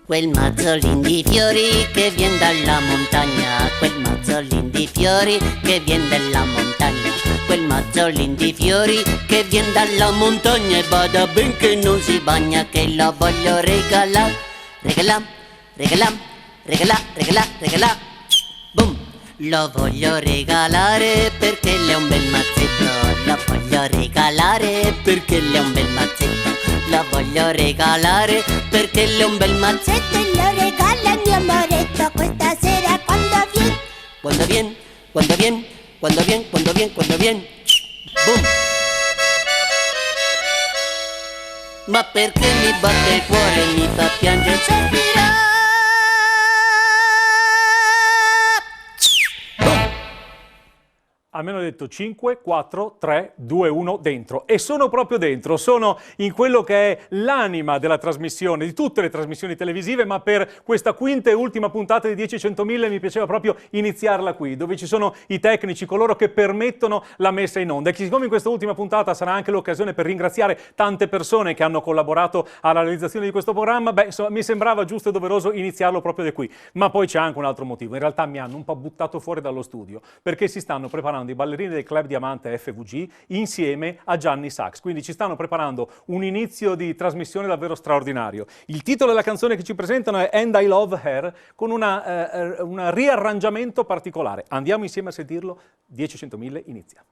Quel mazzolin di fiori che vien dalla montagna, quel mazzolin di fiori che vien dalla montagna, quel mazzolin di fiori che vien dalla montagna, e bada ben che non si bagna, che la voglio regalare, regalà, regalà, regalà, regalà, regalà, boom! Lo voglio regalare perché le è un bel mazzetto, lo voglio regalare perché le è un bel mazzetto, lo voglio regalare perché le è un bel mazzetto, e lo regala il mio amoretto questa sera quando vien, quando vien, quando vien, quando vien, quando vien, quando vien, boom! Ma perché mi batte il cuore, mi fa piangere, servirà. A me hanno detto 5, 4, 3, 2, 1 dentro, e sono proprio dentro, sono in quello che è l'anima della trasmissione, di tutte le trasmissioni televisive, ma per questa quinta e ultima puntata di 10-100.000 mi piaceva proprio iniziarla qui, dove ci sono i tecnici, coloro che permettono la messa in onda. E siccome in questa ultima puntata sarà anche l'occasione per ringraziare tante persone che hanno collaborato alla realizzazione di questo programma, beh, insomma, mi sembrava giusto e doveroso iniziarlo proprio da qui. Ma poi c'è anche un altro motivo, in realtà mi hanno un po' buttato fuori dallo studio, perché si stanno preparando i ballerini del Club Diamante FVG insieme a Gianni Sachs, quindi ci stanno preparando un inizio di trasmissione davvero straordinario. Il titolo della canzone che ci presentano è And I Love Her, con un riarrangiamento particolare. Andiamo insieme a sentirlo. 10-100.000 inizia.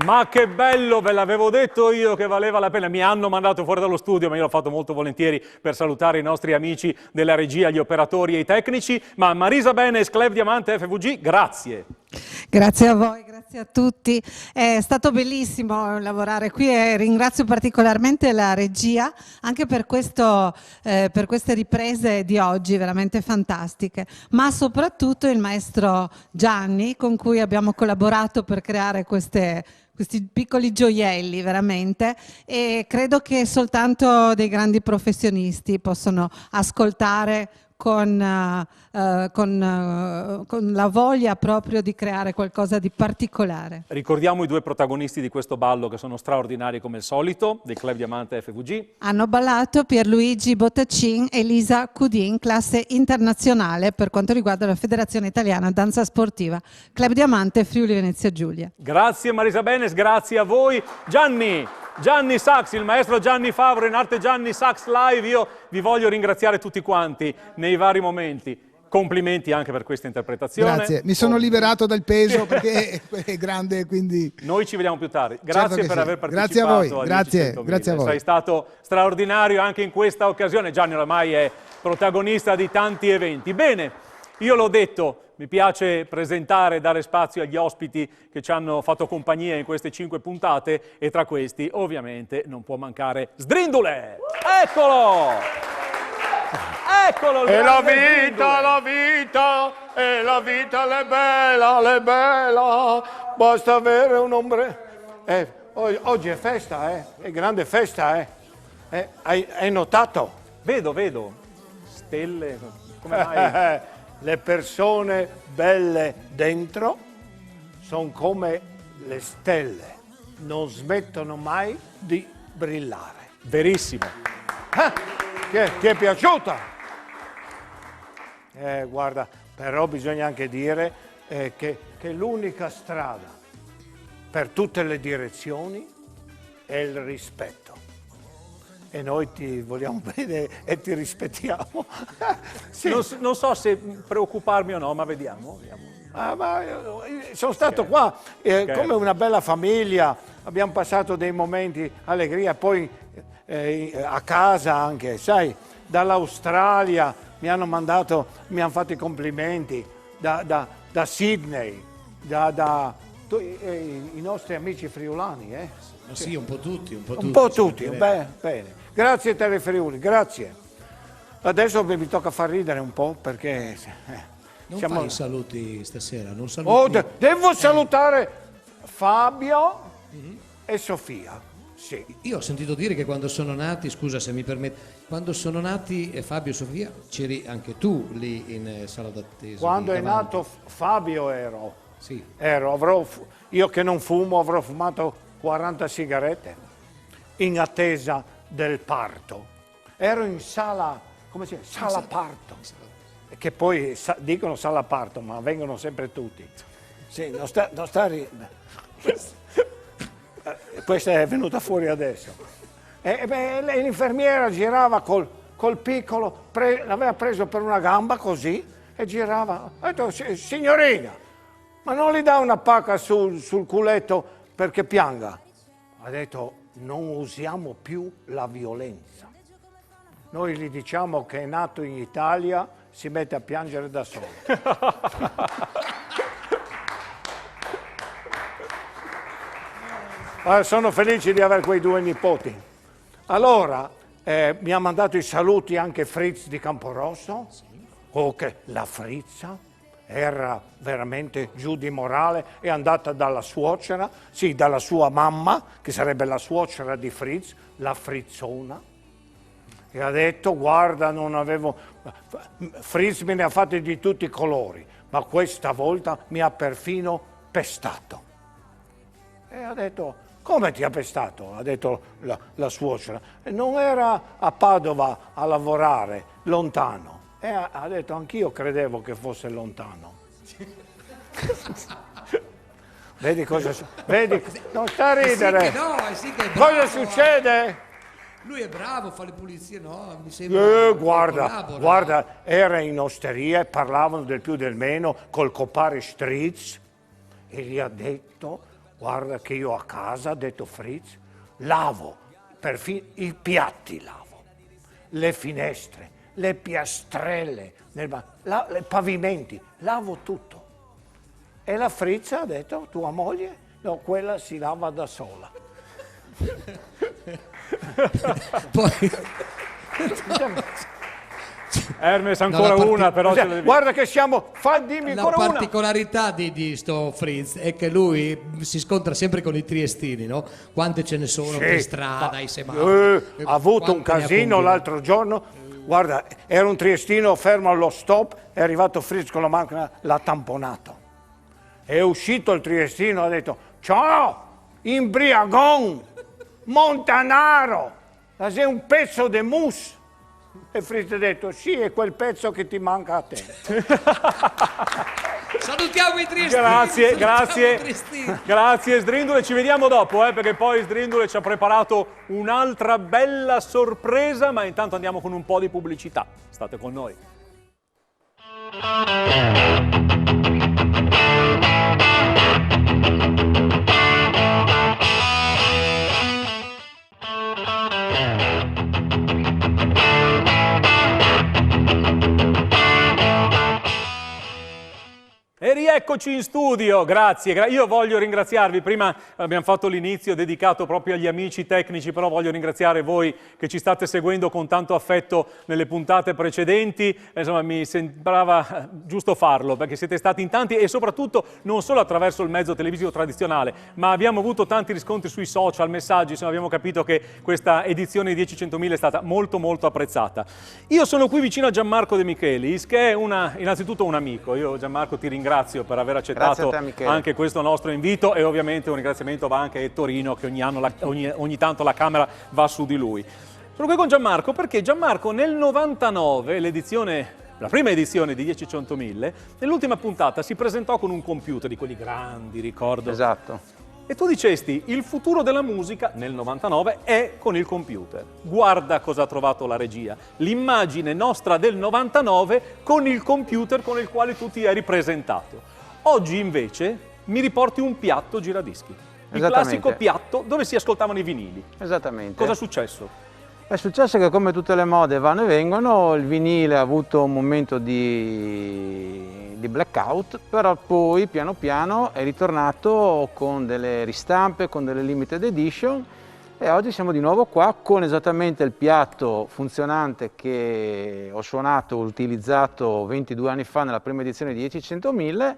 Ma che bello, ve l'avevo detto io che valeva la pena. Mi hanno mandato fuori dallo studio, ma io l'ho fatto molto volentieri per salutare i nostri amici della regia, gli operatori e i tecnici. Ma Marisa Benes, Club Diamante FVG, grazie. Grazie a voi, grazie a tutti. È stato bellissimo lavorare qui e ringrazio particolarmente la regia anche per queste riprese di oggi veramente fantastiche, ma soprattutto il maestro Gianni con cui abbiamo collaborato per creare questi piccoli gioielli veramente, e credo che soltanto dei grandi professionisti possono ascoltare con la voglia proprio di creare qualcosa di particolare. Ricordiamo i due protagonisti di questo ballo che sono straordinari come il solito, del Club Diamante FVG. Hanno ballato Pierluigi Bottacin e Lisa Cudin, classe internazionale per quanto riguarda la Federazione Italiana Danza Sportiva, Club Diamante Friuli Venezia Giulia. Grazie Marisa Benes, grazie a voi. Gianni Sax, il maestro Gianni Favro, in arte Gianni Sax Live, io vi voglio ringraziare tutti quanti nei vari momenti. Complimenti anche per questa interpretazione. Grazie, mi sono liberato dal peso perché è grande, quindi... Noi ci vediamo più tardi. Grazie Certo per sì. aver partecipato. Grazie a voi, agli grazie 100.000. a voi. Sei stato straordinario anche in questa occasione. Gianni oramai è protagonista di tanti eventi. Bene, io l'ho detto, mi piace presentare e dare spazio agli ospiti che ci hanno fatto compagnia in queste 5 puntate e tra questi ovviamente non può mancare Sdrindule! Eccolo! Eccolo! E la vita, e la vita è bella, basta avere un ombrello. Oggi è festa, è grande festa, hai notato? Vedo, stelle, come mai? Le persone belle dentro sono come le stelle, non smettono mai di brillare. Verissimo. Ti è piaciuta? Guarda, però bisogna anche dire che l'unica strada per tutte le direzioni è il rispetto. E noi ti vogliamo bene e ti rispettiamo. Sì. Non so se preoccuparmi o no, ma vediamo. Sono stato qua come una bella famiglia, abbiamo passato dei momenti allegria, poi a casa anche, sai, dall'Australia mi hanno fatto i complimenti, da Sydney, i nostri amici friulani, Sì, un po' tutti. Un po' tutti, bene. Grazie Tele Friuli, grazie. Adesso mi tocca far ridere un po' perché... Non fai i saluti stasera, non saluti. Devo salutare Fabio e Sofia. Sì. Io ho sentito dire che quando sono nati, scusa se mi permetti, quando sono nati Fabio e Sofia, c'eri anche tu lì in sala d'attesa? Quando è nato Fabio ero. Sì. Io che non fumo avrò fumato 40 sigarette in attesa del parto. Ero in sala, come si chiama? Sala parto. Che poi dicono sala parto, ma vengono sempre tutti. Sì, non sta questa è venuta fuori adesso. L'infermiera girava col piccolo, l'aveva preso per una gamba così e girava. Ha detto, signorina, ma non gli dà una pacca sul culetto perché pianga? Ha detto, non usiamo più la violenza. Noi gli diciamo che è nato in Italia, si mette a piangere da solo. Sono felice di avere quei 2 nipoti. Allora, mi ha mandato i saluti anche Fritz di Camporosso. Che la Frizza era veramente giù di morale, è andata dalla suocera, sì, dalla sua mamma, che sarebbe la suocera di Fritz, la frizzona, e ha detto, guarda, non avevo... Fritz me ne ha fatti di tutti i colori, ma questa volta mi ha perfino pestato. E ha detto, come ti ha pestato? Ha detto la suocera. Non era a Padova a lavorare, lontano. E ha detto, anch'io credevo che fosse lontano. Vedi cosa... Vedi, non sta a ridere. Sì che no, Cosa succede? Lui è bravo, fa le pulizie, no? Mi sembra Guarda, era in osteria e parlavano del più del meno col compare Stritz e gli ha detto guarda che io a casa, ha detto Fritz, lavo, perfino i piatti lavo, le finestre, le piastrelle, i pavimenti, lavo tutto. E la Fritz ha detto, tua moglie, no, quella si lava da sola. Poi... Hermes, ancora una, però... Guarda che siamo... dimmi La ancora una! particolarità di sto Fritz è che lui si scontra sempre con i triestini, no? Quante ce ne sono per strada, i semafori. Ha avuto un casino l'altro giorno. Guarda, era un triestino fermo allo stop, è arrivato Fritz con la macchina, l'ha tamponato. È uscito il triestino, ha detto, ciao, imbriagon, montanaro, sei un pezzo di mousse. E Fritz ha detto, sì, è quel pezzo che ti manca a te. Salutiamo i triestini. Grazie Sdrindule, ci vediamo dopo, perché poi Sdrindule ci ha preparato un'altra bella sorpresa, ma intanto andiamo con un po' di pubblicità. State con noi. E rieccoci in studio, grazie. Io voglio ringraziarvi, prima abbiamo fatto l'inizio dedicato proprio agli amici tecnici, però voglio ringraziare voi che ci state seguendo con tanto affetto nelle puntate precedenti, insomma mi sembrava giusto farlo perché siete stati in tanti e soprattutto non solo attraverso il mezzo televisivo tradizionale, ma abbiamo avuto tanti riscontri sui social, messaggi, insomma abbiamo capito che questa edizione di 10-100.000 è stata molto molto apprezzata. Io sono qui vicino a Gianmarco De Michelis, che è innanzitutto un amico. Io Gianmarco ti ringrazio per aver accettato anche questo nostro invito e ovviamente un ringraziamento va anche a Torino che ogni tanto la camera va su di lui. Sono qui con Gianmarco perché Gianmarco nel 99, la prima edizione di 10-100.000, nell'ultima puntata si presentò con un computer di quelli grandi, ricordo. Esatto. E tu dicesti, il futuro della musica nel 99 è con il computer. Guarda cosa ha trovato la regia. L'immagine nostra del 99 con il computer con il quale tu ti eri presentato. Oggi invece mi riporti un piatto giradischi. Il classico piatto dove si ascoltavano i vinili. Esattamente. Cosa è successo? È successo che come tutte le mode vanno e vengono, il vinile ha avuto un momento di blackout, però poi piano piano è ritornato con delle ristampe, con delle limited edition e oggi siamo di nuovo qua con esattamente il piatto funzionante che ho suonato, utilizzato 22 anni fa nella prima edizione di 10-100.000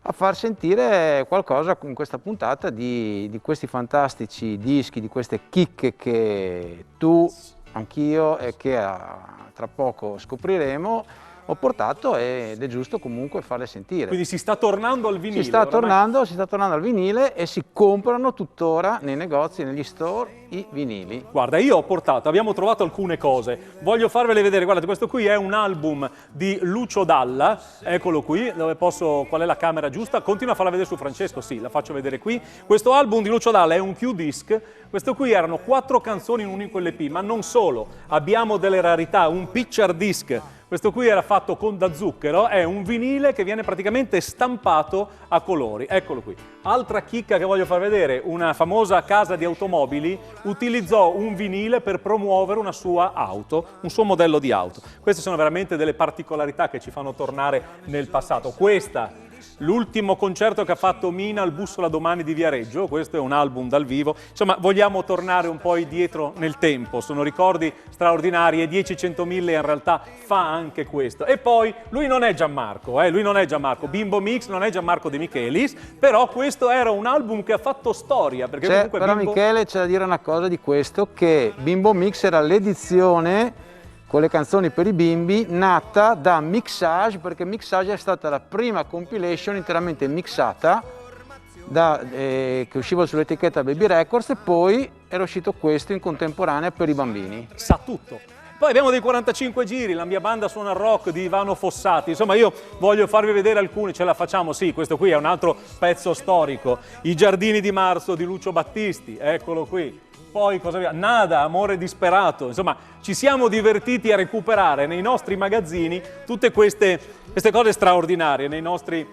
a far sentire qualcosa in questa puntata di questi fantastici dischi, di queste chicche che tu, anch'io e che tra poco scopriremo, ho portato ed è giusto comunque farle sentire. Quindi si sta tornando al vinile? Si sta tornando al vinile e si comprano tuttora nei negozi, negli store, i vinili. Guarda, io abbiamo trovato alcune cose, voglio farvele vedere. Guardate, questo qui è un album di Lucio Dalla, eccolo qui, qual è la camera giusta? Continua a farla vedere su Francesco, sì, la faccio vedere qui. Questo album di Lucio Dalla è un Q-disc, questo qui erano 4 canzoni in un unico LP, ma non solo, abbiamo delle rarità, un picture disc. Questo qui era fatto con da zucchero, è un vinile che viene praticamente stampato a colori, eccolo qui. Altra chicca che voglio far vedere, una famosa casa di automobili utilizzò un vinile per promuovere una sua auto, un suo modello di auto. Queste sono veramente delle particolarità che ci fanno tornare nel passato. Questa, l'ultimo concerto che ha fatto Mina al Bussola Domani di Viareggio, questo è un album dal vivo, insomma vogliamo tornare un po' indietro nel tempo, sono ricordi straordinari e 10-100.000 in realtà fa anche questo. E poi lui non è Gianmarco, Bimbo Mix non è Gianmarco De Michelis, però questo era un album che ha fatto storia. Perché comunque però Bimbo... Michele c'è da dire una cosa di questo, che Bimbo Mix era l'edizione con le canzoni per i bimbi, nata da Mixage, perché Mixage è stata la prima compilation interamente mixata che usciva sull'etichetta Baby Records e poi era uscito questo in contemporanea per i bambini. Sa tutto. Poi abbiamo dei 45 giri, la mia banda suona rock di Ivano Fossati, insomma io voglio farvi vedere alcuni, ce la facciamo, sì, questo qui è un altro pezzo storico, I Giardini di Marzo di Lucio Battisti, eccolo qui. poi cosa Nada, Amore disperato, insomma ci siamo divertiti a recuperare nei nostri magazzini tutte queste cose straordinarie nei nostri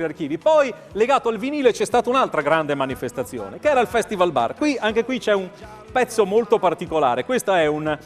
archivi. Poi legato al vinile c'è stata un'altra grande manifestazione che era il Festival Bar. Anche qui c'è un pezzo molto particolare, questo è un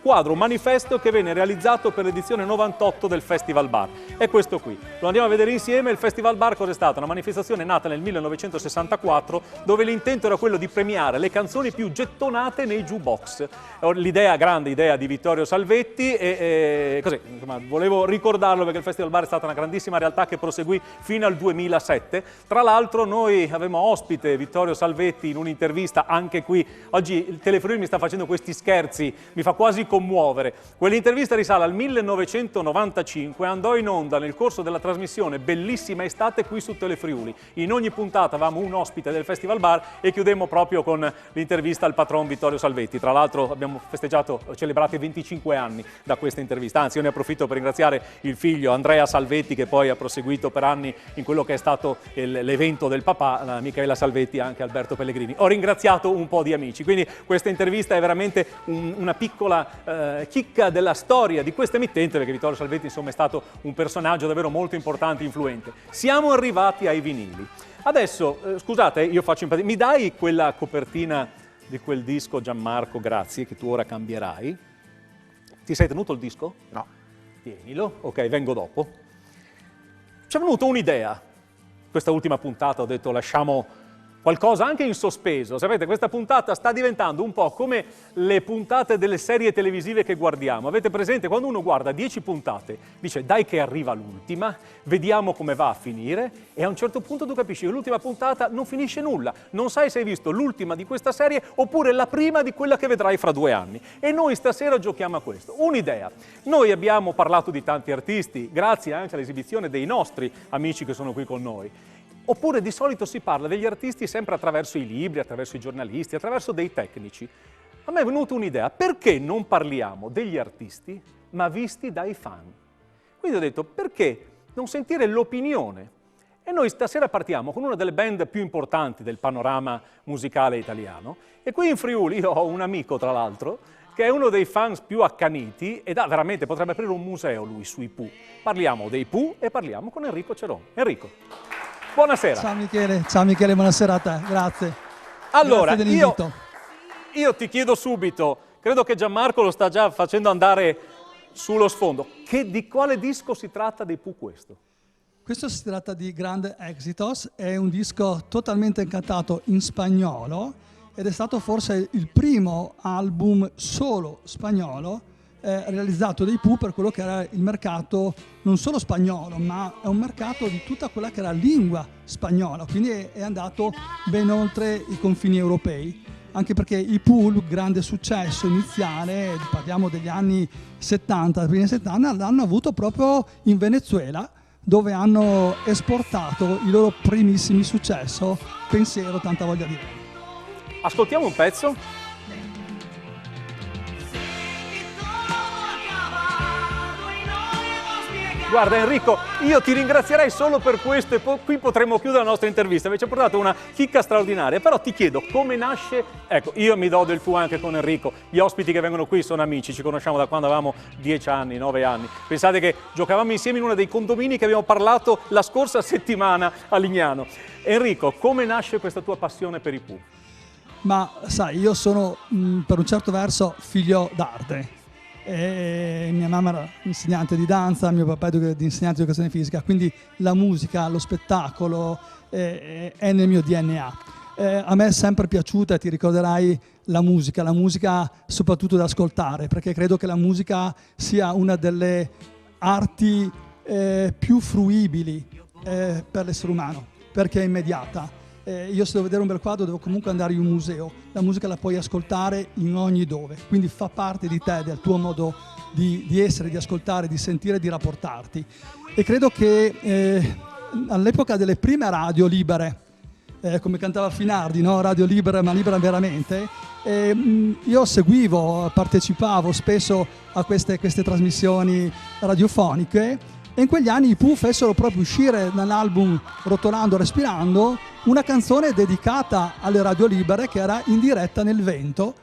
quadro, un manifesto che venne realizzato per l'edizione 98 del Festival Bar. È questo qui, lo andiamo a vedere insieme. Il Festival Bar cos'è stato? Una manifestazione nata nel 1964 dove l'intento era quello di premiare le canzoni più gettonate nei jukebox. L'idea, grande idea di Vittorio Salvetti e così, insomma, volevo ricordarlo perché il Festival Bar è stata una grandissima realtà che proseguì fino al 2007. Tra l'altro noi avevamo ospite Vittorio Salvetti in un'intervista anche qui. Oggi il Telefriuli mi sta facendo questi scherzi, mi fa quasi commuovere. Quell'intervista risale al 1995 e andò in onda nel corso della trasmissione Bellissima Estate qui su Telefriuli. In ogni puntata avevamo un ospite del Festival Bar e chiudemmo proprio con l'intervista al patron Vittorio Salvetti. Tra l'altro abbiamo celebrato i 25 anni da questa intervista. Anzi, io ne approfitto per ringraziare il figlio Andrea Salvetti che poi ha proseguito per anni in quello che è stato l'evento del papà, Michela Salvetti e anche Alberto Pellegrini. Ho ringraziato un po' di amici, quindi questa intervista è veramente una piccola chicca della storia di questa emittente, perché Vittorio Salvetti insomma è stato un personaggio davvero molto importante e influente. Siamo arrivati ai vinili. Adesso, scusate, io faccio impazzire, mi dai quella copertina di quel disco, Gianmarco, grazie, che tu ora cambierai. Ti sei tenuto il disco? No. Tienilo, ok, vengo dopo. Ci è venuta un'idea. Questa ultima puntata ho detto lasciamo qualcosa anche in sospeso. Sapete, questa puntata sta diventando un po' come le puntate delle serie televisive che guardiamo. Avete presente? Quando uno guarda 10 puntate, dice dai che arriva l'ultima, vediamo come va a finire, e a un certo punto tu capisci che l'ultima puntata non finisce nulla. Non sai se hai visto l'ultima di questa serie oppure la prima di quella che vedrai fra 2 anni. E noi stasera giochiamo a questo. Un'idea. Noi abbiamo parlato di tanti artisti, grazie anche all'esibizione dei nostri amici che sono qui con noi. Oppure di solito si parla degli artisti sempre attraverso i libri, attraverso i giornalisti, attraverso dei tecnici. A me è venuta un'idea, perché non parliamo degli artisti ma visti dai fan? Quindi ho detto, perché non sentire l'opinione? E noi stasera partiamo con una delle band più importanti del panorama musicale italiano. E qui in Friuli io ho un amico, tra l'altro, che è uno dei fans più accaniti ed veramente potrebbe aprire un museo lui sui Pooh. Parliamo dei Pooh e parliamo con Enrico Ceron. Enrico. Buonasera. Ciao Michele, buonasera a te, grazie. Allora, grazie dell'invito. Io ti chiedo subito, credo che Gianmarco lo sta già facendo andare sullo sfondo, di quale disco si tratta dei Pooh questo? Questo si tratta di Grande Éxitos, è un disco totalmente cantato in spagnolo ed è stato forse il primo album solo spagnolo realizzato dai Pooh per quello che era il mercato non solo spagnolo, ma è un mercato di tutta quella che era lingua spagnola, quindi è andato ben oltre i confini europei, anche perché i Pooh, il grande successo iniziale, parliamo degli anni 70, primi 70, l'hanno avuto proprio in Venezuela, dove hanno esportato il loro primissimi successo, Pensiero, tanta voglia di lei. Ascoltiamo un pezzo. Guarda Enrico, io ti ringrazierei solo per questo e qui potremmo chiudere la nostra intervista. Ci ha portato una chicca straordinaria, però ti chiedo come nasce. Ecco, io mi do del tu anche con Enrico. Gli ospiti che vengono qui sono amici, ci conosciamo da quando avevamo 10 anni, 9 anni. Pensate che giocavamo insieme in uno dei condomini che abbiamo parlato la scorsa settimana a Lignano. Enrico, come nasce questa tua passione per i Pooh? Ma sai, io sono per un certo verso figlio d'arte. Mia mamma era insegnante di danza, mio papà è insegnante di educazione fisica, quindi la musica, lo spettacolo è nel mio DNA. A me è sempre piaciuta, ti ricorderai, la musica soprattutto da ascoltare, perché credo che la musica sia una delle arti più fruibili per l'essere umano, perché è immediata. Io se devo vedere un bel quadro devo comunque andare in un museo, la musica la puoi ascoltare in ogni dove, quindi fa parte di te, del tuo modo di essere, di ascoltare, di sentire, di rapportarti. E credo che all'epoca delle prime radio libere, come cantava Finardi, no? Radio libera ma libera veramente, io seguivo, partecipavo spesso a queste trasmissioni radiofoniche E in quegli anni i Pooh fecero proprio uscire dall'album Rotolando Respirando una canzone dedicata alle radio libere che era In diretta nel vento.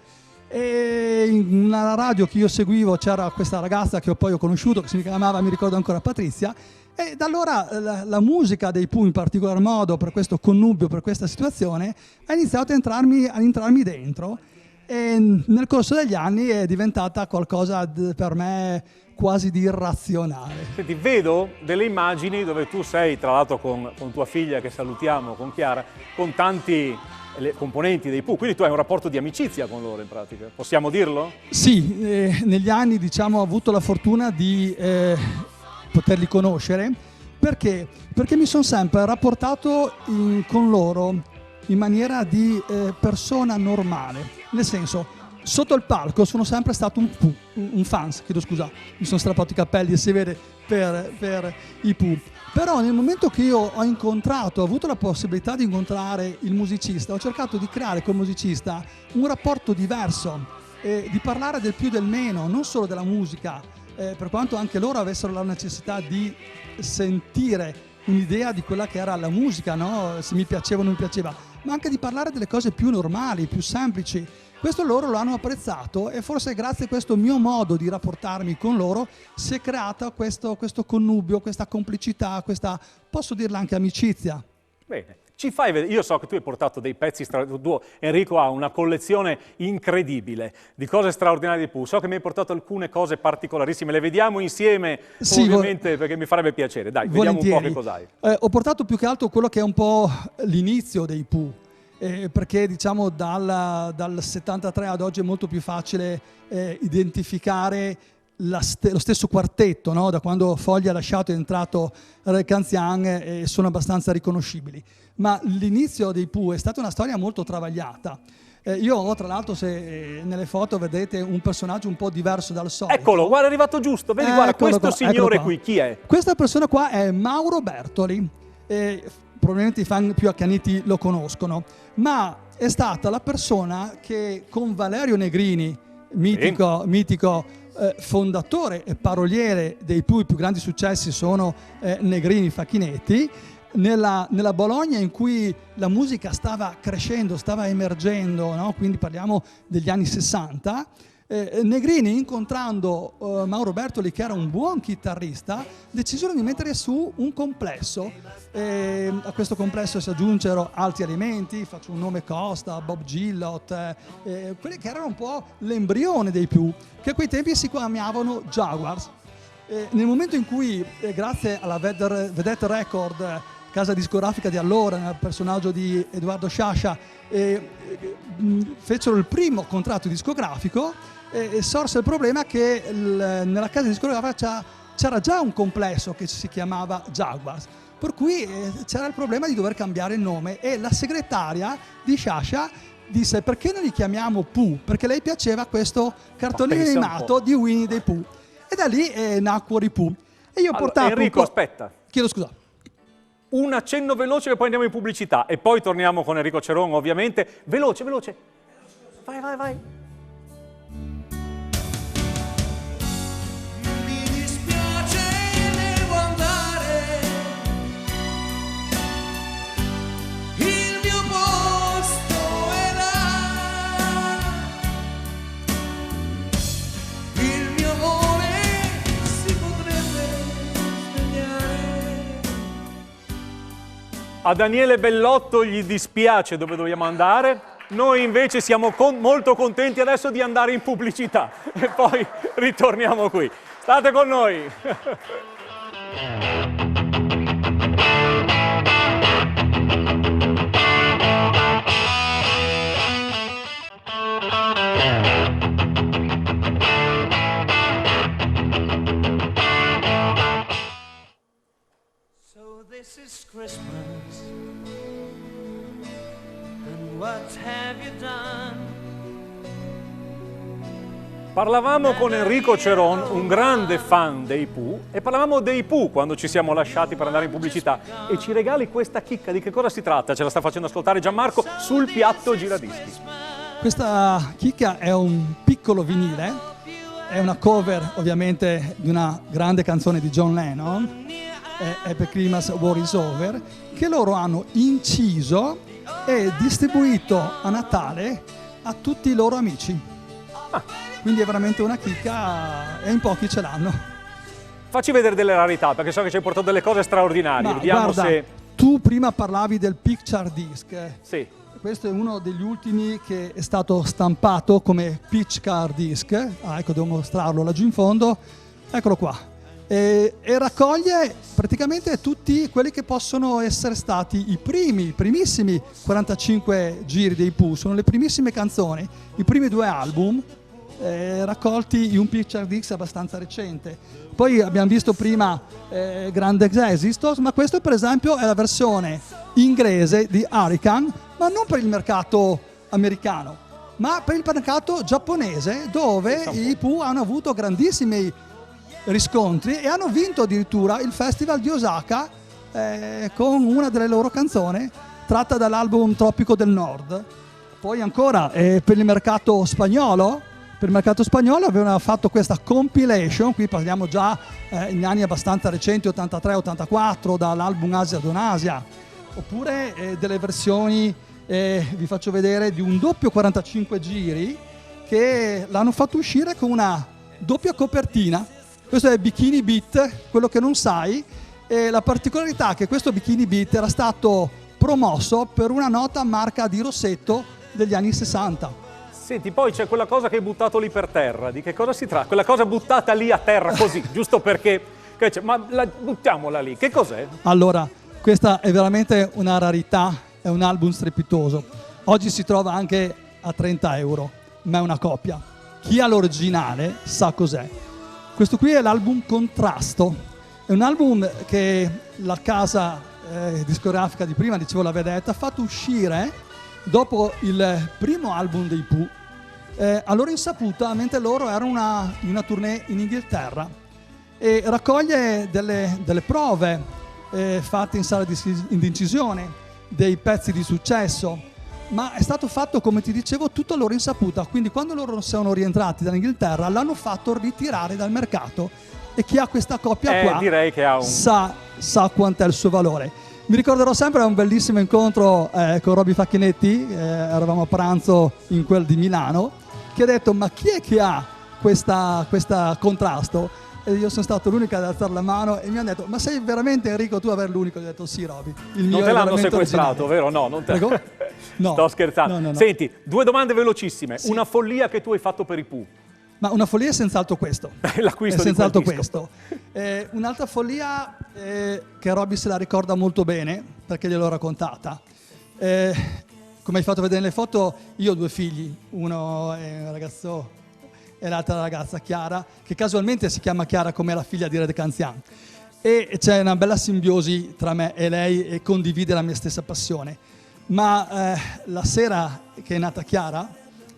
E in una radio che io seguivo c'era questa ragazza che poi ho conosciuto, che si chiamava, mi ricordo ancora, Patrizia, e da allora la musica dei Pooh in particolar modo, per questo connubio, per questa situazione, ha iniziato a entrarmi dentro, e nel corso degli anni è diventata qualcosa per me quasi di irrazionale. Senti, vedo delle immagini dove tu sei, tra l'altro con tua figlia che salutiamo, con Chiara, con tanti componenti dei Pooh, quindi tu hai un rapporto di amicizia con loro in pratica, possiamo dirlo? Sì, negli anni diciamo ho avuto la fortuna di poterli conoscere, perché mi sono sempre rapportato con loro in maniera di persona normale, nel senso, sotto il palco sono sempre stato un fans, chiedo scusa, mi sono strappato i capelli e si vede per i Pooh. Però nel momento che io ho avuto la possibilità di incontrare il musicista, ho cercato di creare col musicista un rapporto diverso, di parlare del più e del meno, non solo della musica, per quanto anche loro avessero la necessità di sentire un'idea di quella che era la musica, no? Se mi piaceva o non mi piaceva, ma anche di parlare delle cose più normali, più semplici. Questo loro lo hanno apprezzato e forse grazie a questo mio modo di rapportarmi con loro si è creata questo connubio, questa complicità, questa, posso dirla anche amicizia. Bene, ci fai vedere, io so che tu hai portato dei pezzi straordinari, Enrico ha una collezione incredibile di cose straordinarie di Pooh, so che mi hai portato alcune cose particolarissime, le vediamo insieme, sì, ovviamente perché mi farebbe piacere, dai, vediamo un po' che cos'hai. Ho portato più che altro quello che è un po' l'inizio dei Pooh. Perché diciamo dal 73 ad oggi è molto più facile identificare lo stesso quartetto, no? Da quando Foglia ha lasciato è entrato Canzian, sono abbastanza riconoscibili, ma l'inizio dei Pooh è stata una storia molto travagliata. Io ho, tra l'altro, se nelle foto vedete un personaggio un po' diverso dal solito. Eccolo, guarda, è arrivato giusto, vedi, guarda, questo signore qui, chi è? Questa persona qua è Mauro Bertoli. Probabilmente i fan più accaniti lo conoscono, ma è stata la persona che con Valerio Negrini, mitico fondatore e paroliere dei Pooh, i più grandi successi sono Negrini, Facchinetti, nella Bologna in cui la musica stava crescendo, stava emergendo, no? Quindi parliamo degli anni 60, Negrini, incontrando Mauro Bertoli, che era un buon chitarrista, decisero di mettere su un complesso. A questo complesso si aggiunsero altri elementi, faccio un nome: Costa, Bob Gillot, quelli che erano un po' l'embrione dei Pooh, che a quei tempi si chiamavano Jaguars. Nel momento in cui, grazie alla Vedette Record, casa discografica di allora, nel personaggio di Edoardo Sciascia, fecero il primo contratto discografico, sorse il problema che nella casa discografica c'era già un complesso che si chiamava Jaguars, per cui c'era il problema di dover cambiare il nome, e la segretaria di Sciascia disse: perché non li chiamiamo Pooh? Perché lei piaceva questo cartolino animato di Winnie the Pooh, e da lì nacquero i Pooh. E io ho portato Enrico, aspetta. Chiedo scusa. Un accenno veloce che poi andiamo in pubblicità e poi torniamo con Enrico Ceron, ovviamente. Veloce. Vai. Mi dispiace, devo andare. Il mio posto è là. Il mio amore si potrebbe svegliare. A Daniele Bellotto gli dispiace dove dobbiamo andare. Noi invece siamo molto contenti adesso di andare in pubblicità e poi ritorniamo qui. State con noi! So this is Christmas. What have you done? Parlavamo con Enrico Ceron, un grande fan dei Pooh, e parlavamo dei Pooh quando ci siamo lasciati per andare in pubblicità, e ci regali questa chicca. Di che cosa si tratta? Ce la sta facendo ascoltare Gianmarco sul piatto giradischi. Questa chicca è un piccolo vinile è una cover ovviamente di una grande canzone di John Lennon, Happy Christmas, War is Over, che loro hanno inciso e distribuito a Natale a tutti i loro amici. Quindi è veramente una chicca e in pochi ce l'hanno. Facci vedere delle rarità, perché so che ci hai portato delle cose straordinarie. Ma Vediamo guarda, se... tu prima parlavi del picture disc. Sì. Questo è uno degli ultimi che è stato stampato come picture disc. Ecco, devo mostrarlo laggiù in fondo. Eccolo qua. E raccoglie praticamente tutti quelli che possono essere stati i primissimi 45 giri dei Pooh. Sono le primissime canzoni, i primi 2 album raccolti in un picture disc abbastanza recente. Poi abbiamo visto prima Grand Existence, ma questo per esempio è la versione inglese di Hurricane, ma non per il mercato americano, ma per il mercato giapponese, dove i Pooh hanno avuto grandissimi riscontri e hanno vinto addirittura il Festival di Osaka con una delle loro canzoni tratta dall'album Tropico del Nord. Poi ancora per il mercato spagnolo avevano fatto questa compilation, qui parliamo già in anni abbastanza recenti, 83-84, dall'album Asia Donasia, oppure delle versioni, vi faccio vedere, di un doppio 45 giri che l'hanno fatto uscire con una doppia copertina. Questo è Bikini Beat, quello che non sai, e la particolarità è che questo Bikini Beat era stato promosso per una nota marca di Rossetto degli anni 60. Senti, poi c'è quella cosa che hai buttato lì per terra. Di che cosa si tratta? Quella cosa buttata lì a terra così, giusto perché... Ma buttiamola lì, che cos'è? Allora, questa è veramente una rarità, è un album strepitoso. Oggi si trova anche a 30 euro, ma è una copia. Chi ha l'originale sa cos'è. Questo qui è l'album Contrasto. È un album che la casa discografica di prima, dicevo La Vedetta, ha fatto uscire dopo il primo album dei Pooh, a loro insaputa, mentre loro erano in una tournée in Inghilterra, e raccoglie delle prove fatte in sala di incisione, dei pezzi di successo, ma è stato fatto, come ti dicevo, tutto a loro insaputa. Quindi quando loro sono rientrati dall'Inghilterra l'hanno fatto ritirare dal mercato, e chi ha questa coppia qua direi che ha sa quant'è il suo valore. Mi ricorderò sempre un bellissimo incontro con Roby Facchinetti, eravamo a pranzo in quel di Milano, che ha detto: ma chi è che ha questa Contrasto? E io sono stato l'unico ad alzare la mano e mi hanno detto: ma sei veramente Enrico tu a aver l'unico? Io ho detto: sì, Roby, il mio. Non te l'hanno sequestrato, originale. vero? No, non te. Prego? No. Sto scherzando. No. Senti, 2 domande velocissime. Sì. Una follia che tu hai fatto per i Pooh. Ma una follia è senz'altro questo. L'acquisto è senz'altro di quel disco. questo. Un'altra follia che Roby se la ricorda molto bene, perché gliel'ho raccontata. Come hai fatto vedere nelle foto, io ho 2 figli, uno è un ragazzo e l'altra ragazza, Chiara, che casualmente si chiama Chiara come la figlia di Red Canzian. E c'è una bella simbiosi tra me e lei, e condivide la mia stessa passione. Ma la sera che è nata Chiara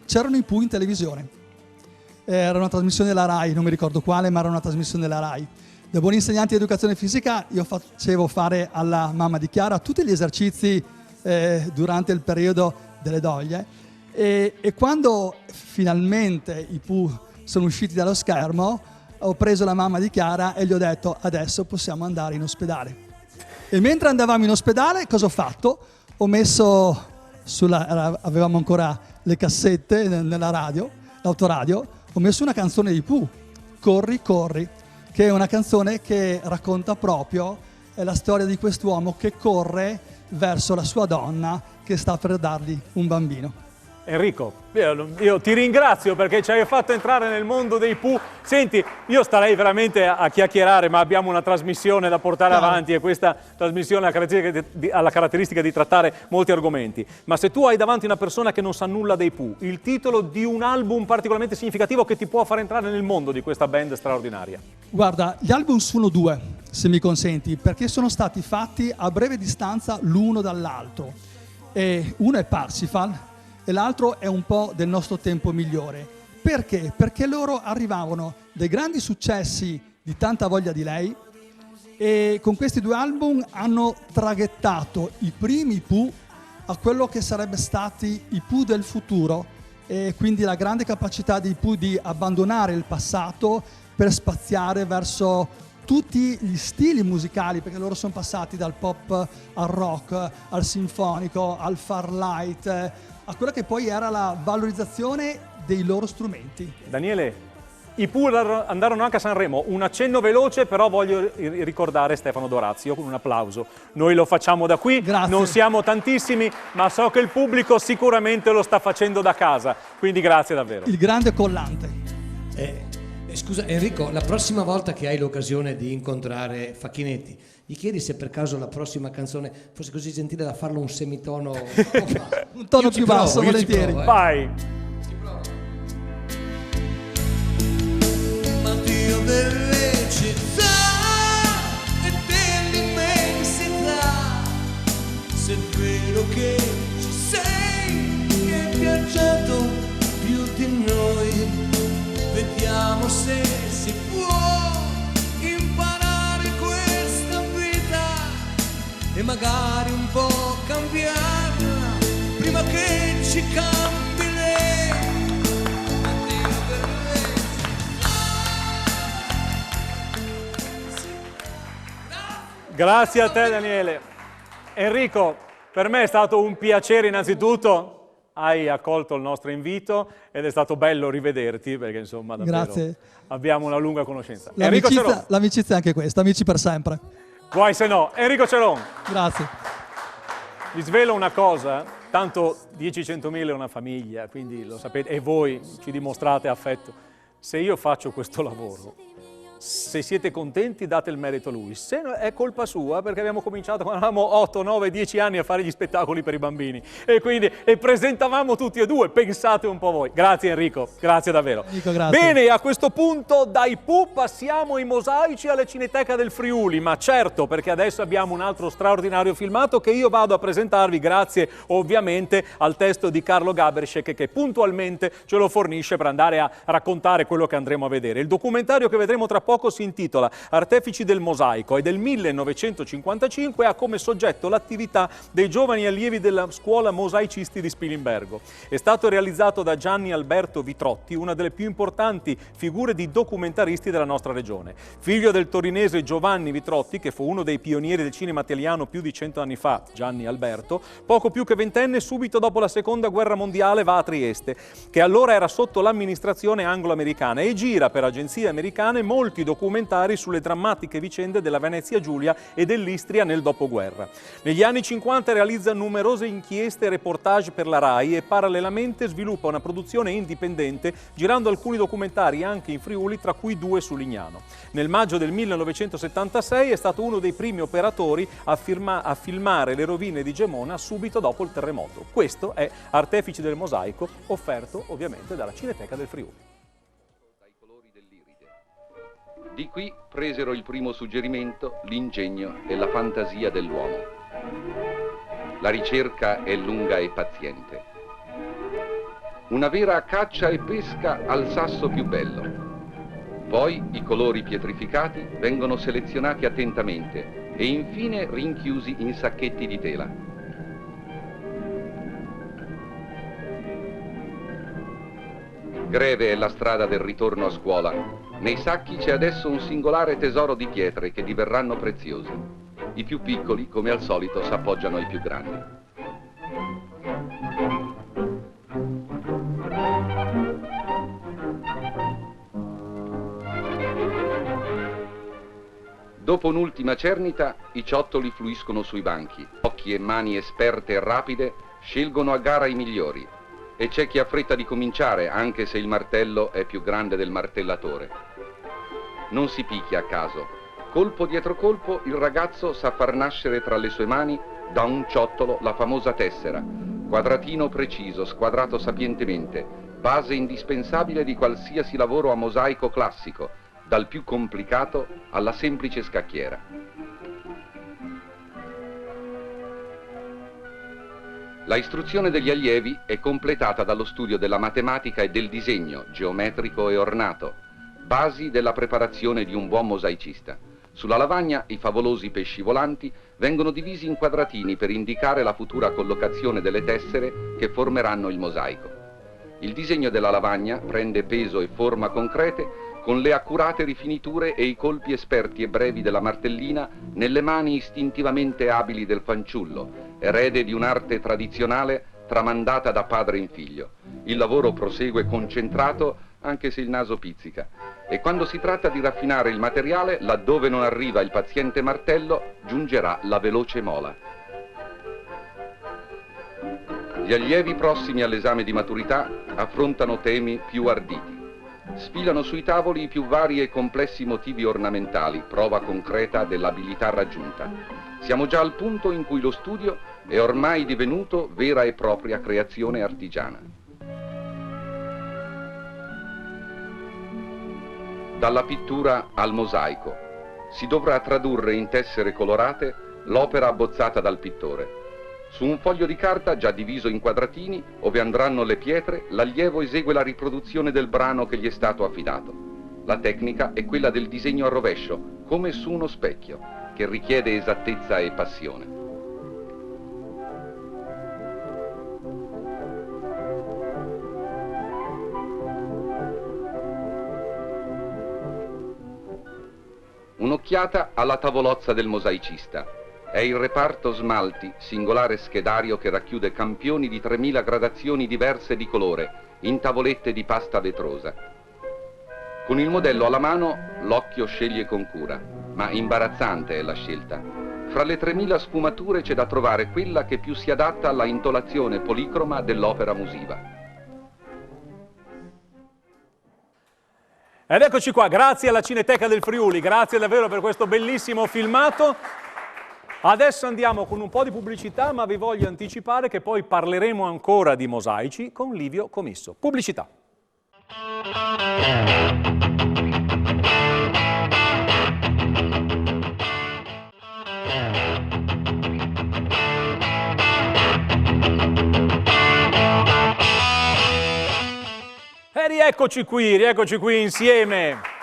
c'erano i Pooh in televisione. Era una trasmissione della Rai, non mi ricordo quale, ma era una trasmissione della Rai. Da buon insegnante di educazione fisica io facevo fare alla mamma di Chiara tutti gli esercizi durante il periodo delle doglie, e quando finalmente i Pooh sono usciti dallo schermo ho preso la mamma di Chiara e gli ho detto: adesso possiamo andare in ospedale. E mentre andavamo in ospedale cosa ho fatto? Ho messo avevamo ancora le cassette nella radio, l'autoradio, ho messo una canzone di Pooh, Corri Corri, che è una canzone che racconta proprio la storia di quest'uomo che corre verso la sua donna che sta per dargli un bambino. Enrico, io ti ringrazio perché ci hai fatto entrare nel mondo dei Pooh. Senti, io starei veramente a chiacchierare, ma abbiamo una trasmissione da portare avanti e questa trasmissione ha la caratteristica di trattare molti argomenti. Ma se tu hai davanti una persona che non sa nulla dei Pooh, il titolo di un album particolarmente significativo che ti può far entrare nel mondo di questa band straordinaria. Guarda, gli album sono 2, se mi consenti, perché sono stati fatti a breve distanza l'uno dall'altro. E uno è Parsifal e l'altro è un po' del nostro tempo migliore. Perché? Perché loro arrivavano dai grandi successi di Tanta voglia di lei, e con questi 2 album hanno traghettato i primi Pooh a quello che sarebbe stati i Pooh del futuro, e quindi la grande capacità di abbandonare il passato per spaziare verso tutti gli stili musicali, perché loro sono passati dal pop al rock, al sinfonico, al far light, a quella che poi era la valorizzazione dei loro strumenti. Daniele, i Pooh andarono anche a Sanremo, un accenno veloce, però voglio ricordare Stefano Dorazio con un applauso. Noi lo facciamo da qui, Grazie. Non siamo tantissimi, ma so che il pubblico sicuramente lo sta facendo da casa, quindi grazie davvero. Il grande collante. Scusa Enrico, la prossima volta che hai l'occasione di incontrare Facchinetti, gli chiedi se per caso la prossima canzone fosse così gentile da farlo un semitono un tono più basso, volentieri. Vai! Ma Dio delle città e dell'immensità, se è vero che ci sei, che hai viaggiato più di noi, vediamo se si può imparare questa vita e magari un po' cambiarla prima che ci cambi lei. Addio per lei. Grazie a te Daniele. Enrico, per me è stato un piacere innanzitutto. Hai accolto il nostro invito ed è stato bello rivederti perché insomma davvero Grazie. Abbiamo una lunga conoscenza. Enrico Ceron. L'amicizia è anche questa, amici per sempre. Guai se no. Enrico Ceron. Grazie. Vi svelo una cosa, tanto 10-100.000 è una famiglia, quindi lo sapete, e voi ci dimostrate affetto. Se io faccio questo lavoro, se siete contenti date il merito a lui, se no è colpa sua perché abbiamo cominciato quando avevamo 8, 9, 10 anni a fare gli spettacoli per i bambini e presentavamo tutti e due, pensate un po' voi. Grazie Enrico, grazie davvero. Enrico, grazie. Bene, a questo punto dai Pooh passiamo ai mosaici alla Cineteca del Friuli, ma certo perché adesso abbiamo un altro straordinario filmato che io vado a presentarvi grazie ovviamente al testo di Carlo Gabersek che puntualmente ce lo fornisce per andare a raccontare quello che andremo a vedere. Il documentario che vedremo tra poco si intitola Artefici del mosaico, è del 1955 e ha come soggetto l'attività dei giovani allievi della scuola mosaicisti di Spilimbergo. È stato realizzato da Gianni Alberto Vitrotti, una delle più importanti figure di documentaristi della nostra regione. Figlio del torinese Giovanni Vitrotti, che fu uno dei pionieri del cinema italiano più di 100 anni fa, Gianni Alberto, poco più che ventenne, subito dopo la Seconda Guerra Mondiale va a Trieste, che allora era sotto l'amministrazione anglo-americana e gira per agenzie americane molti documentari sulle drammatiche vicende della Venezia Giulia e dell'Istria nel dopoguerra. Negli anni 50 realizza numerose inchieste e reportage per la RAI e parallelamente sviluppa una produzione indipendente girando alcuni documentari anche in Friuli, tra cui 2 su Lignano. Nel maggio del 1976 è stato uno dei primi operatori a filmare le rovine di Gemona subito dopo il terremoto. Questo è Artefici del mosaico, offerto ovviamente dalla Cineteca del Friuli. Di qui presero il primo suggerimento l'ingegno e la fantasia dell'uomo. La ricerca è lunga e paziente. Una vera caccia e pesca al sasso più bello. Poi i colori pietrificati vengono selezionati attentamente e infine rinchiusi in sacchetti di tela. Greve è la strada del ritorno a scuola. Nei sacchi c'è adesso un singolare tesoro di pietre che diverranno preziose. I più piccoli, come al solito, s'appoggiano ai più grandi. Dopo un'ultima cernita, i ciottoli fluiscono sui banchi. Occhi e mani esperte e rapide scelgono a gara i migliori. E c'è chi ha fretta di cominciare, anche se il martello è più grande del martellatore. Non si picchia a caso. Colpo dietro colpo, il ragazzo sa far nascere tra le sue mani, da un ciottolo, la famosa tessera. Quadratino preciso, squadrato sapientemente, base indispensabile di qualsiasi lavoro a mosaico classico, dal più complicato alla semplice scacchiera. La istruzione degli allievi è completata dallo studio della matematica e del disegno, geometrico e ornato, basi della preparazione di un buon mosaicista. Sulla lavagna i favolosi pesci volanti vengono divisi in quadratini per indicare la futura collocazione delle tessere che formeranno il mosaico. Il disegno della lavagna prende peso e forma concrete con le accurate rifiniture e i colpi esperti e brevi della martellina nelle mani istintivamente abili del fanciullo, erede di un'arte tradizionale tramandata da padre in figlio. Il lavoro prosegue concentrato anche se il naso pizzica. E quando si tratta di raffinare il materiale, laddove non arriva il paziente martello, giungerà la veloce mola. Gli allievi prossimi all'esame di maturità affrontano temi più arditi. Sfilano sui tavoli i più vari e complessi motivi ornamentali, prova concreta dell'abilità raggiunta. Siamo già al punto in cui lo studio è ormai divenuto vera e propria creazione artigiana. Dalla pittura al mosaico. Si dovrà tradurre in tessere colorate l'opera abbozzata dal pittore. Su un foglio di carta già diviso in quadratini, ove andranno le pietre, l'allievo esegue la riproduzione del brano che gli è stato affidato. La tecnica è quella del disegno a rovescio, come su uno specchio, che richiede esattezza e passione. Un'occhiata alla tavolozza del mosaicista. È il reparto smalti, singolare schedario che racchiude campioni di 3000 gradazioni diverse di colore, in tavolette di pasta vetrosa. Con il modello alla mano, l'occhio sceglie con cura, ma imbarazzante è la scelta. Fra le 3000 sfumature c'è da trovare quella che più si adatta alla intolazione policroma dell'opera musiva. Ed eccoci qua, grazie alla Cineteca del Friuli, grazie davvero per questo bellissimo filmato. Adesso andiamo con un po' di pubblicità, ma vi voglio anticipare che poi parleremo ancora di mosaici con Livio Comisso. Pubblicità. E rieccoci qui insieme.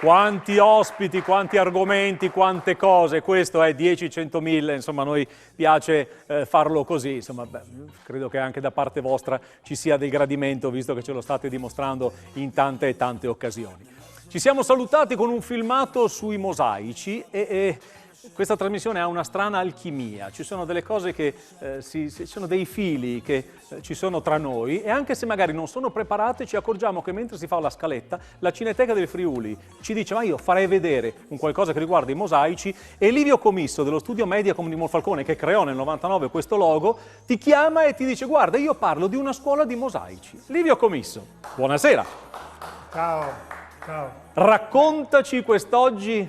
Quanti ospiti, quanti argomenti, quante cose, questo è 10, 100.000, insomma a noi piace farlo così, insomma credo che anche da parte vostra ci sia del gradimento, visto che ce lo state dimostrando in tante e tante occasioni. Ci siamo salutati con un filmato sui mosaici e questa trasmissione ha una strana alchimia, ci sono delle cose che, ci sono dei fili che ci sono tra noi e anche se magari non sono preparate ci accorgiamo che mentre si fa la scaletta la Cineteca del Friuli ci dice ma io farei vedere un qualcosa che riguarda i mosaici e Livio Comisso dello studio Mediacom di Monfalcone che creò nel 99 questo logo ti chiama e ti dice guarda io parlo di una scuola di mosaici. Livio Comisso, buonasera. Ciao, ciao. Raccontaci quest'oggi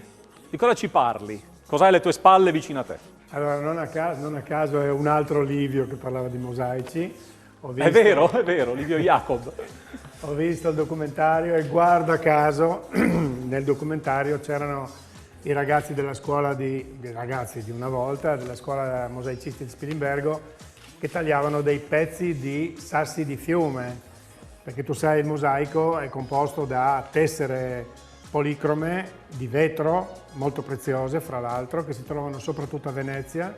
di cosa ci parli. Cos'hai alle tue spalle vicino a te? Allora, non a caso è un altro Livio che parlava di mosaici. È vero, Livio Jacob. Ho visto il documentario e guarda caso, nel documentario c'erano i ragazzi della scuola di una volta, della scuola mosaicisti di Spilimbergo, che tagliavano dei pezzi di sassi di fiume, perché tu sai il mosaico è composto da tessere policrome di vetro, molto preziose fra l'altro, che si trovano soprattutto a Venezia.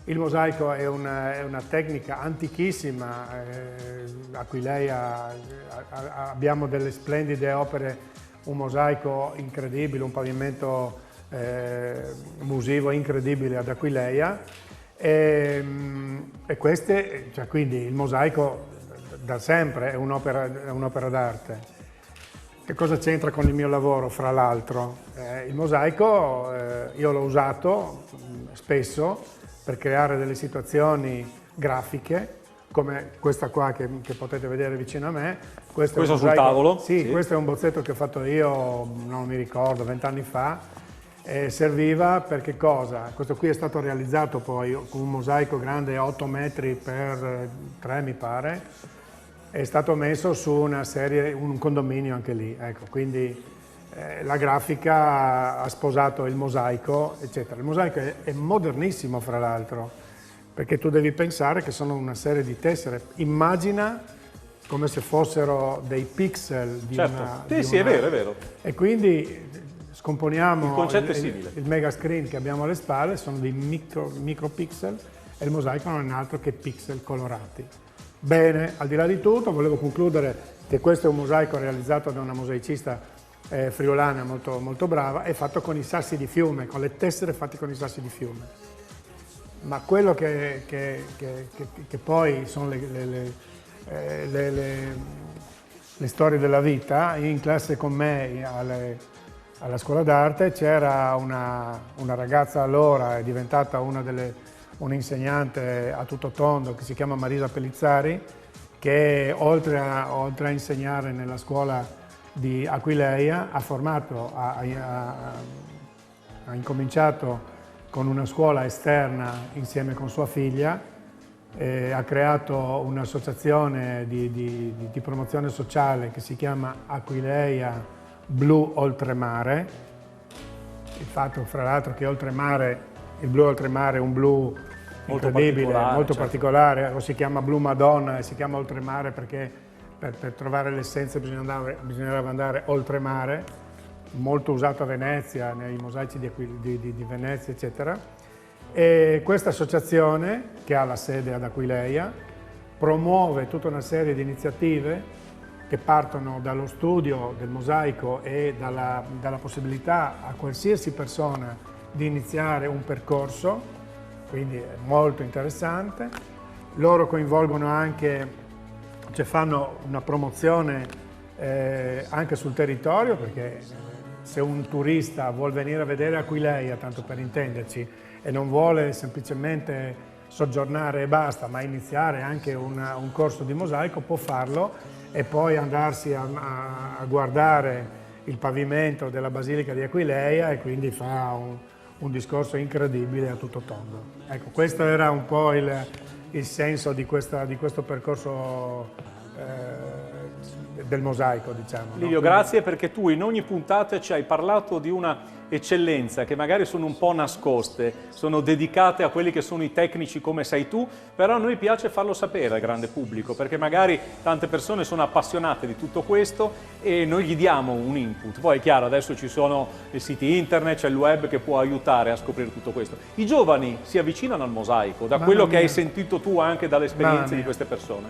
Il mosaico è una tecnica antichissima, abbiamo delle splendide opere, un mosaico incredibile, un pavimento musivo incredibile ad Aquileia, e queste, cioè, quindi il mosaico da sempre è un'opera d'arte. Che cosa c'entra con il mio lavoro, fra l'altro? Il mosaico io l'ho usato spesso per creare delle situazioni grafiche, come questa qua che potete vedere vicino a me. Questo sul tavolo? Sì, questo è un bozzetto che ho fatto io, non mi ricordo, 20 anni fa. Serviva per che cosa? Questo qui è stato realizzato poi con un mosaico grande 8 metri per 3 mi pare. È stato messo su una serie, un condominio anche lì, ecco, quindi la grafica ha sposato il mosaico, eccetera. Il mosaico è modernissimo, fra l'altro, perché tu devi pensare che sono una serie di tessere. Immagina come se fossero dei pixel di una... Sì, è vero. E quindi scomponiamo il concetto è simile. Il mega screen che abbiamo alle spalle, sono dei micropixel e il mosaico non è altro che pixel colorati. Bene, al di là di tutto, volevo concludere che questo è un mosaico realizzato da una mosaicista friulana molto, molto brava, è fatto con i sassi di fiume, con le tessere fatte con i sassi di fiume. Ma quello che poi sono le storie della vita, in classe con me alla scuola d'arte c'era una ragazza allora, è diventata un'insegnante a tutto tondo, che si chiama Marisa Pellizzari, che oltre a insegnare nella scuola di Aquileia ha incominciato con una scuola esterna insieme con sua figlia, ha creato un'associazione di promozione sociale che si chiama Aquileia Blu Oltremare. Il fatto, fra l'altro, che oltremare, il blu oltremare è un blu incredibile, molto particolare, o si chiama Blu Madonna e si chiama oltremare perché per trovare l'essenza bisognava andare oltremare, molto usato a Venezia, nei mosaici di Venezia, eccetera. E questa associazione, che ha la sede ad Aquileia, promuove tutta una serie di iniziative che partono dallo studio del mosaico e dalla possibilità a qualsiasi persona di iniziare un percorso, quindi è molto interessante. Loro coinvolgono anche, cioè fanno una promozione anche sul territorio, perché se un turista vuol venire a vedere Aquileia, tanto per intenderci, e non vuole semplicemente soggiornare e basta, ma iniziare anche un corso di mosaico, può farlo e poi andarsi a guardare il pavimento della Basilica di Aquileia e quindi fa un discorso incredibile a tutto tondo. Ecco, questo era un po' il senso di questo percorso del mosaico, diciamo. Livio, grazie, perché tu in ogni puntata ci hai parlato di una eccellenza che magari sono un po' nascoste, sono dedicate a quelli che sono i tecnici come sei tu, però a noi piace farlo sapere al grande pubblico, perché magari tante persone sono appassionate di tutto questo e noi gli diamo un input. Poi è chiaro, adesso ci sono i siti internet, c'è il web che può aiutare a scoprire tutto questo. I giovani si avvicinano al mosaico, da quello che hai sentito tu anche dalle esperienze di queste persone.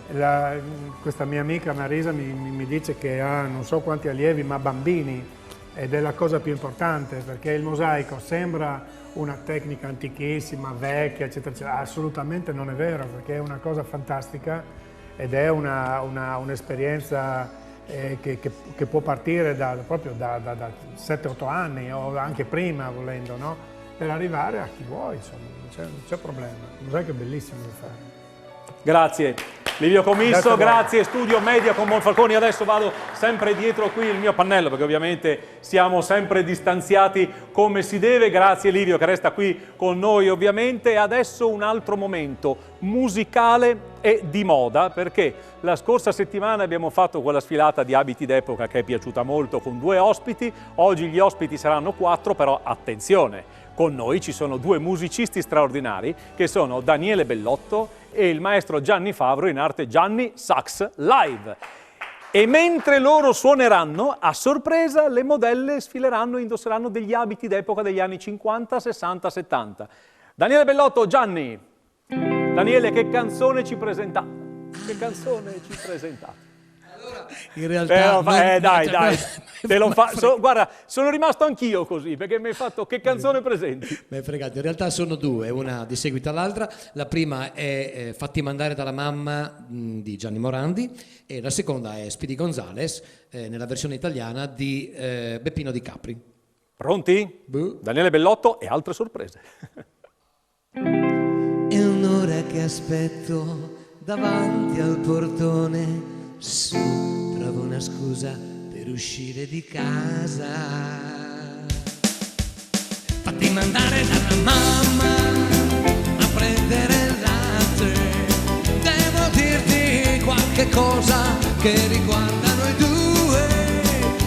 Questa mia amica Marisa mi dice che ha non so quanti allievi, ma bambini, ed è la cosa più importante, perché il mosaico sembra una tecnica antichissima, vecchia, eccetera, eccetera. Assolutamente non è vero, perché è una cosa fantastica ed è un'esperienza che può partire proprio da 7-8 anni o anche prima, volendo, no? Per arrivare a chi vuoi, insomma, non c'è problema. Il mosaico è bellissimo da fare. Grazie. Livio Commisso, grazie. Studio Media con Monfalconi. Adesso vado sempre dietro qui il mio pannello, perché ovviamente siamo sempre distanziati come si deve. Grazie Livio che resta qui con noi ovviamente. E adesso un altro momento musicale e di moda, perché la scorsa settimana abbiamo fatto quella sfilata di abiti d'epoca che è piaciuta molto con 2 ospiti. Oggi gli ospiti saranno 4, però attenzione, con noi ci sono 2 musicisti straordinari che sono Daniele Bellotto e il maestro Gianni Favro, in arte Gianni Sax Live. E mentre loro suoneranno, a sorpresa le modelle sfileranno e indosseranno degli abiti d'epoca degli anni 50, 60, 70. Daniele Bellotto, Gianni. Daniele, che canzone ci presentate? Che canzone ci presentate? In realtà dai, te lo guarda, sono rimasto anch'io così, perché mi hai fatto che canzone presenti? Mi hai fregato, in realtà sono 2, una di seguito all'altra. La prima è Fatti mandare dalla mamma di Gianni Morandi e la seconda è Speedy Gonzales nella versione italiana di Beppino Di Capri. Pronti? Daniele Bellotto e altre sorprese. È un'ora che aspetto davanti al portone, su, trovo una scusa per uscire di casa. Fatti mandare dalla mamma a prendere il latte, devo dirti qualche cosa che riguarda noi 2.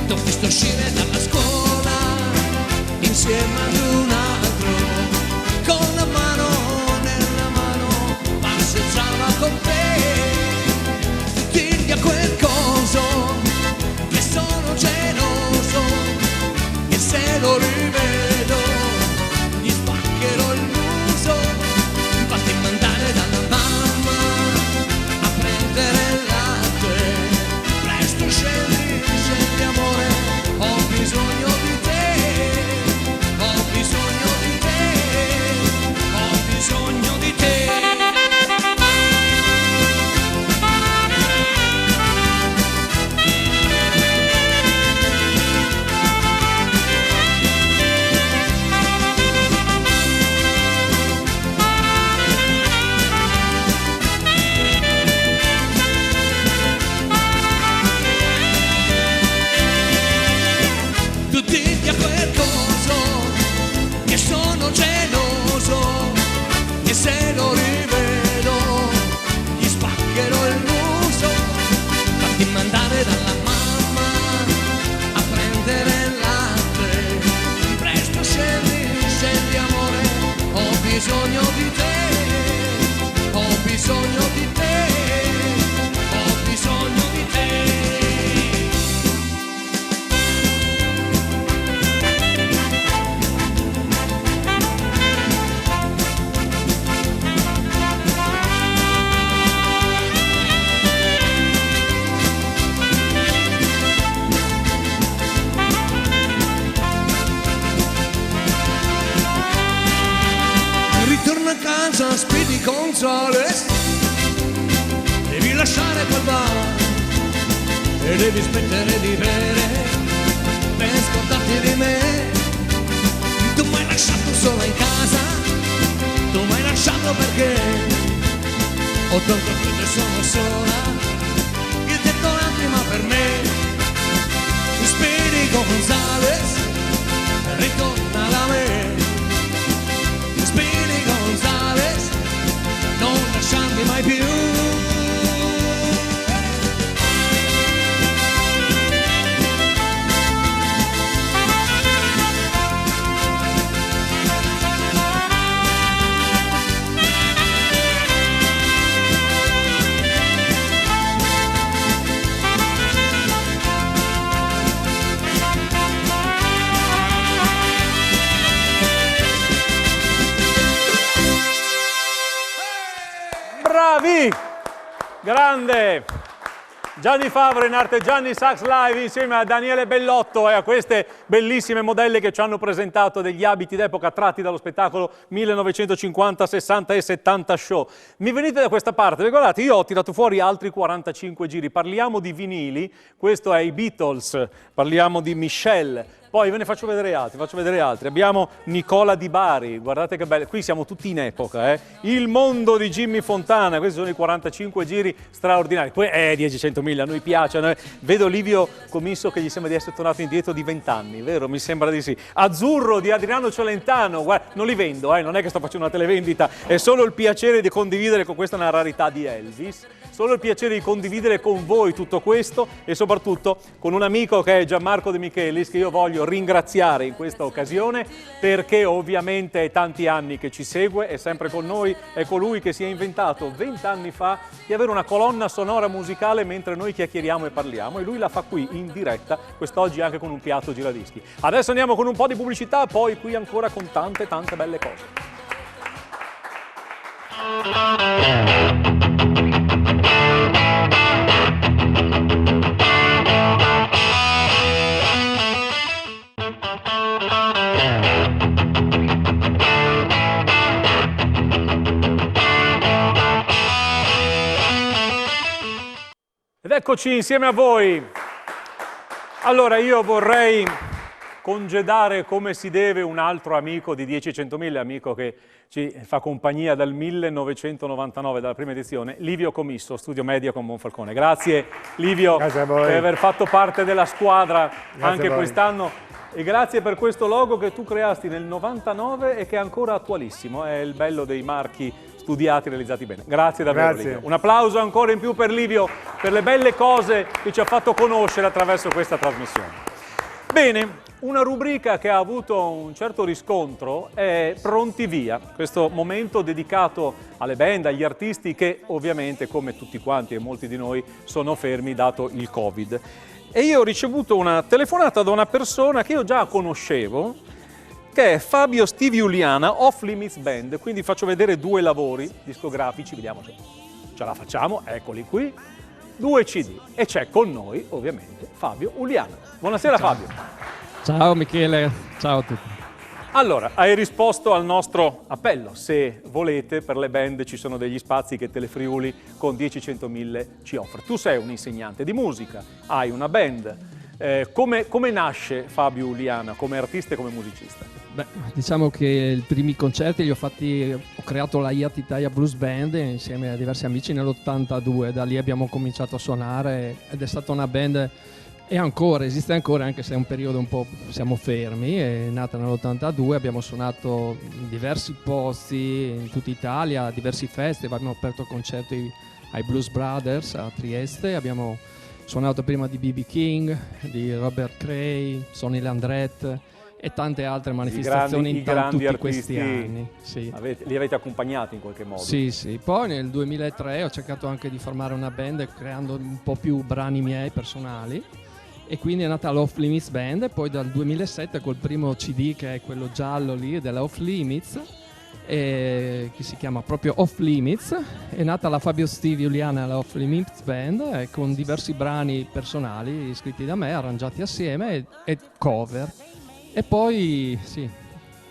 T'ho visto uscire dalla scuola insieme ad un altro, con la mano nella mano passeggiava con te. Digli a quel coso che sono geloso, e se lo rivedo gli spaccherò il muso. Fatti mandare dalla mamma a prendere geloso, e se lo rivedo gli spaccherò il muso. Fatti mandare dalla mamma a prendere il latte, presto scendi amore, ho bisogno di te, ho bisogno di te, ho bisogno di te. Ritorna a casa, Speedy Gonzales, devi lasciare quel bar e devi smettere di bere per scordarti di me. Tu mi hai lasciato sola in casa, tu mi hai lasciato perché ho tanto freddo e sono sola, il tetto l'anima per me. Speedy Gonzales, ritorna da me. Speedy Gonzales, non lasciarmi mai più. Bravi! Grande! Gianni Favre in arte Gianni Sax Live insieme a Daniele Bellotto e a queste bellissime modelle che ci hanno presentato degli abiti d'epoca tratti dallo spettacolo 1950, 60 e 70 show. Mi venite da questa parte, perché guardate, io ho tirato fuori altri 45 giri, parliamo di vinili, questo è i Beatles, parliamo di Michelle. Poi ve ne faccio vedere altri. Abbiamo Nicola Di Bari, guardate che bello, qui siamo tutti in epoca, Il mondo di Jimmy Fontana, questi sono i 45 giri straordinari. Poi 10-100.000, a noi piace. Vedo Livio Commisso che gli sembra di essere tornato indietro di 20 anni, vero? Mi sembra di sì. Azzurro di Adriano Celentano, guarda, non li vendo, non è che sto facendo una televendita, è solo il piacere di condividere con questa una rarità di Elvis. Solo il piacere di condividere con voi tutto questo e soprattutto con un amico che è Gianmarco De Michelis, che io voglio ringraziare in questa occasione perché ovviamente è tanti anni che ci segue, è sempre con noi, è colui che si è inventato 20 anni fa di avere una colonna sonora musicale mentre noi chiacchieriamo e parliamo e lui la fa qui in diretta, quest'oggi anche con un piatto giradischi. Adesso andiamo con un po' di pubblicità, poi qui ancora con tante belle cose. Ed eccoci insieme a voi. Allora io vorrei congedare come si deve un altro amico di 10-100.000, amico che ci fa compagnia dal 1999, dalla prima edizione, Livio Commisso, Studio Media con Monfalcone. Grazie Livio per aver fatto parte della squadra anche quest'anno e grazie per questo logo che tu creasti nel 99 e che è ancora attualissimo, è il bello dei marchi studiati e realizzati bene. Grazie davvero Livio. Un applauso ancora in più per Livio, per le belle cose che ci ha fatto conoscere attraverso questa trasmissione. Bene, una rubrica che ha avuto un certo riscontro è Pronti Via, questo momento dedicato alle band, agli artisti che ovviamente, come tutti quanti e molti di noi, sono fermi dato il Covid. E io ho ricevuto una telefonata da una persona che io già conoscevo, che è Fabio Stevie Uliana, Off Limits Band, quindi faccio vedere 2 lavori discografici, vediamo se ce la facciamo, eccoli qui, 2 CD e c'è con noi ovviamente Fabio Uliana. Buonasera Fabio. Ciao Michele, ciao a tutti. Allora, hai risposto al nostro appello, se volete per le band ci sono degli spazi che Telefriuli con 10-100.000 ci offre. Tu sei un insegnante di musica, hai una band, come nasce Fabio Uliana come artista e come musicista? Beh, diciamo che i primi concerti li ho fatti, ho creato la Iat Italia Blues Band insieme a diversi amici nell'82, da lì abbiamo cominciato a suonare ed è stata una band E ancora, esiste ancora, anche se è un periodo un po' siamo fermi. È nata nell'82, abbiamo suonato in diversi posti in tutta Italia, a diversi festival, abbiamo aperto concerti ai Blues Brothers a Trieste, abbiamo suonato prima di B.B. King, di Robert Cray, Sonny Landrette e tante altre manifestazioni i grandi tutti artisti, questi anni. Sì. Li avete accompagnati in qualche modo? Sì, sì. Poi nel 2003 ho cercato anche di formare una band creando un po' più brani miei personali, e quindi è nata l'Off Limits Band, e poi dal 2007 col primo CD, che è quello giallo lì della Off Limits, che si chiama proprio Off Limits, è nata la Fabio Steve Juliana, la Off Limits Band, con diversi brani personali scritti da me, arrangiati assieme e cover. E poi sì.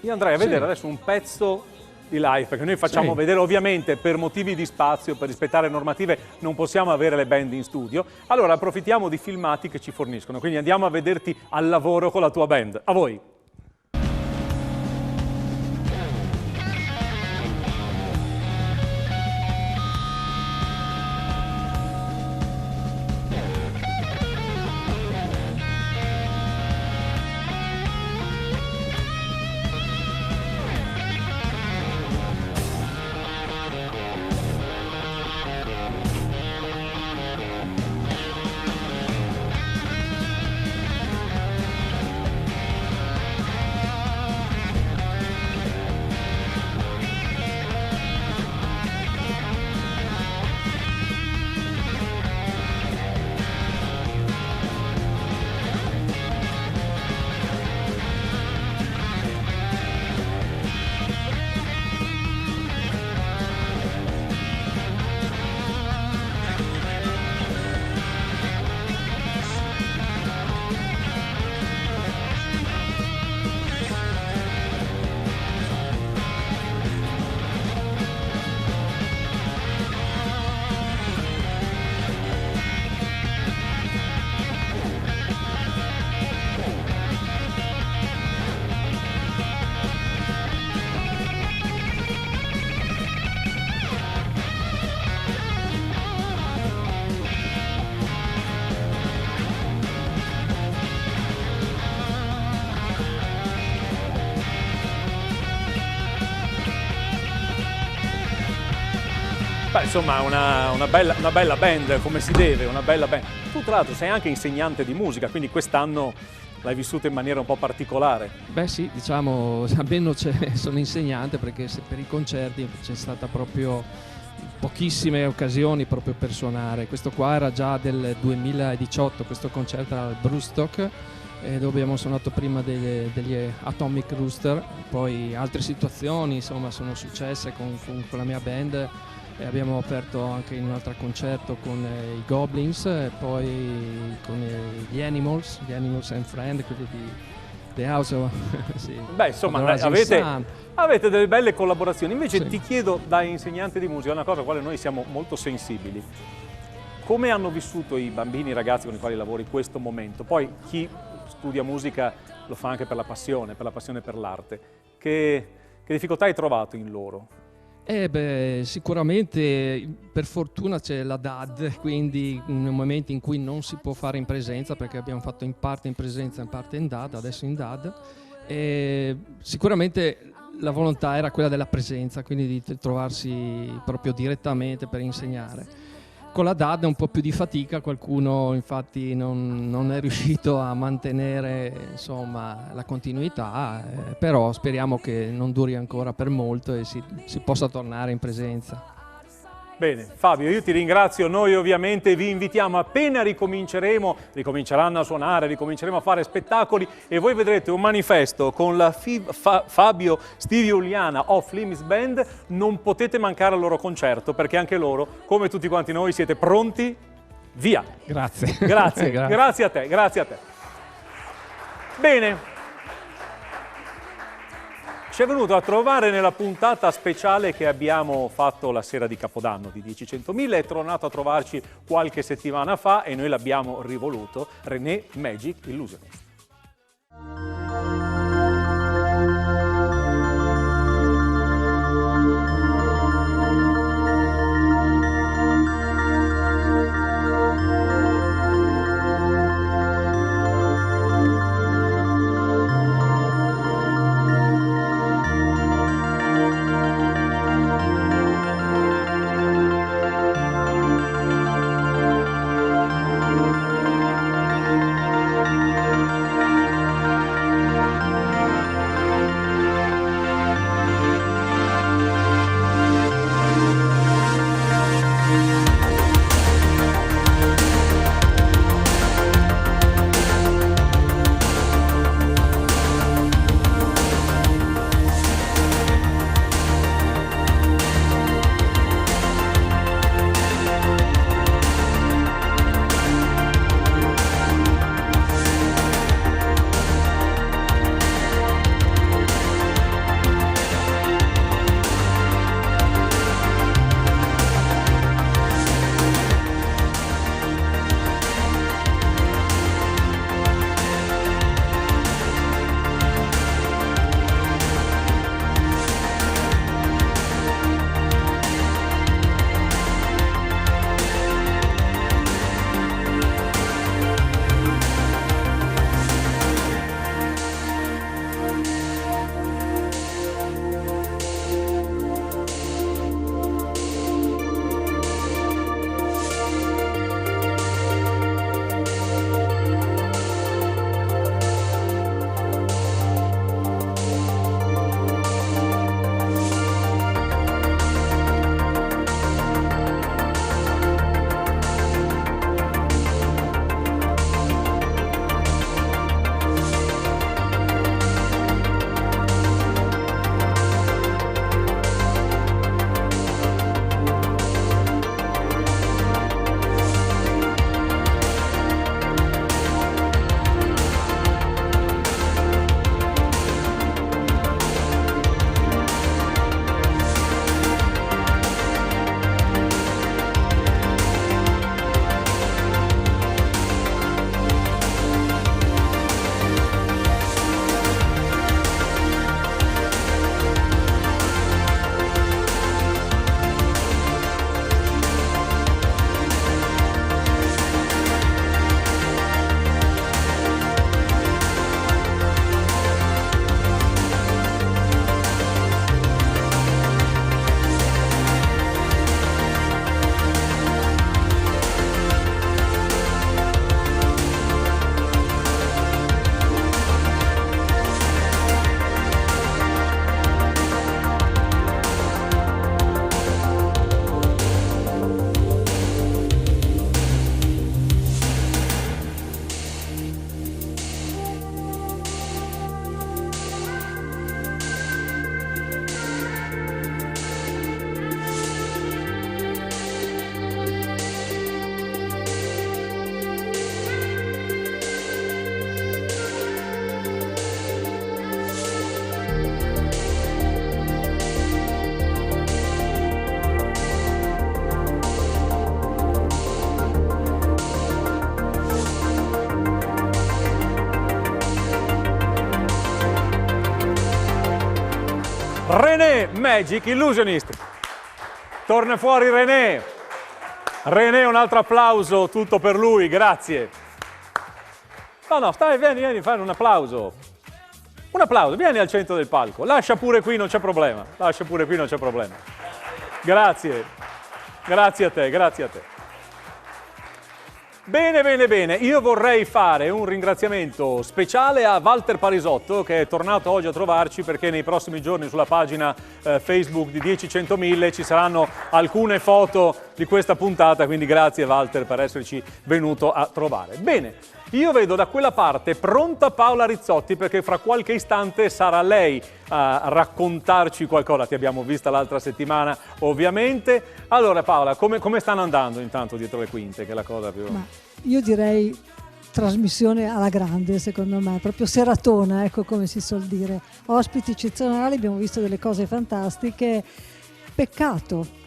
Io andrei a vedere adesso un pezzo di live, perché noi facciamo vedere, ovviamente per motivi di spazio, per rispettare normative, non possiamo avere le band in studio, allora approfittiamo di filmati che ci forniscono, quindi andiamo a vederti al lavoro con la tua band. A voi! Beh, insomma, una bella band, come si deve, una bella band. Tu tra l'altro sei anche insegnante di musica, quindi quest'anno l'hai vissuto in maniera un po' particolare. Beh sì, diciamo, almeno sono insegnante, perché per i concerti c'è stata proprio pochissime occasioni proprio per suonare. Questo qua era già del 2018, questo concerto era al Brewstock, dove abbiamo suonato prima degli Atomic Rooster, poi altre situazioni insomma sono successe con la mia band. Abbiamo aperto anche in un altro concerto con i Goblins, e poi con gli Animals and Friends, quelli di The House of... sì, beh, insomma, avete delle belle collaborazioni. Invece ti chiedo, da insegnante di musica, una cosa alla quale noi siamo molto sensibili. Come hanno vissuto i bambini, i ragazzi con i quali lavori questo momento? Poi chi studia musica lo fa anche per la passione per l'arte. Che difficoltà hai trovato in loro? Sicuramente per fortuna c'è la DAD, quindi nei momenti in cui non si può fare in presenza, perché abbiamo fatto in parte in presenza, in parte in DAD, adesso in DAD, sicuramente la volontà era quella della presenza, quindi di trovarsi proprio direttamente per insegnare. Con la DAD è un po' più di fatica, qualcuno infatti non è riuscito a mantenere insomma la continuità, però speriamo che non duri ancora per molto e si possa tornare in presenza. Bene, Fabio, io ti ringrazio. Noi ovviamente vi invitiamo, appena ricominceranno a suonare, ricominceremo a fare spettacoli, e voi vedrete un manifesto con la Fabio Steve Juliana Off Limits Band. Non potete mancare al loro concerto, perché anche loro, come tutti quanti noi, siete pronti? Via! Grazie. Grazie, grazie a te, grazie a te. Bene. Ci è venuto a trovare nella puntata speciale che abbiamo fatto la sera di Capodanno di 10.100.000, è tornato a trovarci qualche settimana fa e noi l'abbiamo rivoluto, René Magic Illusionist. Magic Illusionist. Torna fuori René. René, un altro applauso, tutto per lui, grazie. No, stai, vieni, fai un applauso. Un applauso, vieni al centro del palco. Lascia pure qui, non c'è problema. Grazie. Grazie a te. Bene, io vorrei fare un ringraziamento speciale a Walter Parisotto, che è tornato oggi a trovarci perché nei prossimi giorni sulla pagina Facebook di 10-100.000 ci saranno alcune foto di questa puntata, quindi grazie Walter per esserci venuto a trovare. Bene, io vedo da quella parte pronta Paola Rizzotti perché fra qualche istante sarà lei a raccontarci qualcosa. Ti abbiamo vista l'altra settimana ovviamente. Allora Paola, come stanno andando intanto dietro le quinte, che è la cosa più... Ma io direi trasmissione alla grande, secondo me, proprio seratona, ecco, come si suol dire. Ospiti eccezionali, abbiamo visto delle cose fantastiche. Peccato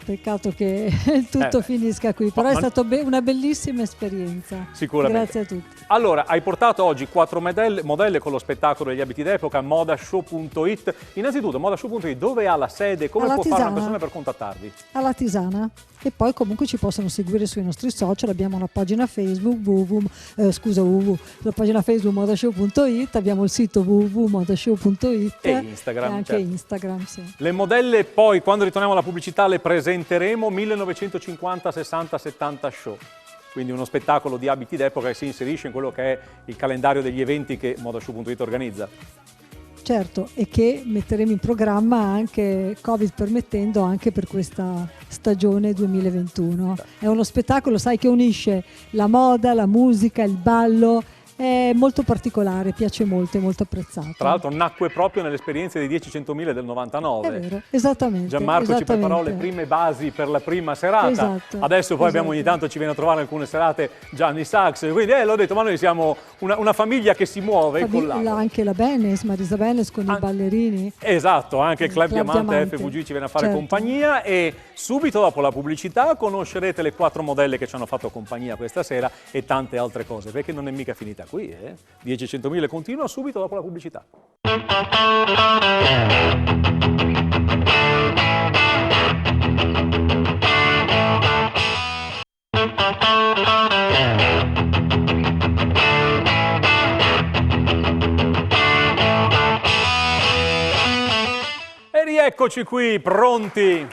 che il tutto finisca qui, però è stata una bellissima esperienza. Sicuramente. Grazie a tutti. Allora, hai portato oggi 4 modelle con lo spettacolo degli abiti d'epoca, modashow.it. Innanzitutto, modashow.it dove ha la sede? Come può fare una persona per contattarvi? Alla Tisana. E poi comunque ci possono seguire sui nostri social, abbiamo una pagina Facebook, la pagina Facebook modashow.it, abbiamo il sito www.modashow.it e Instagram. E anche certo. Instagram, sì. Le modelle poi, quando ritorniamo alla pubblicità, le presenteremo 1950, 60, 70 show. Quindi uno spettacolo di abiti d'epoca che si inserisce in quello che è il calendario degli eventi che modashow.it organizza. Certo, e che metteremo in programma anche, Covid permettendo, anche per questa stagione 2021. È uno spettacolo, sai, che unisce la moda, la musica, il ballo. È molto particolare, piace molto, è molto apprezzato. Tra l'altro nacque proprio nelle esperienze di 10-100.000 del 99. È vero, esattamente. Gianmarco ci preparò le prime basi per la prima serata. Esatto, adesso poi abbiamo ogni tanto ci viene a trovare alcune serate Gianni Sachs. Quindi l'ho detto, ma noi siamo una famiglia che si muove con l'altra. Anche la Benes, Marisa Benes con i ballerini. Esatto, anche il Club Club Diamante Diamante. FVG ci viene a fare Certo. compagnia e subito dopo la pubblicità conoscerete le 4 modelle che ci hanno fatto compagnia questa sera e tante altre cose, perché non è mica finita qui, 10-100.000 continua subito dopo la pubblicità. E rieccoci qui pronti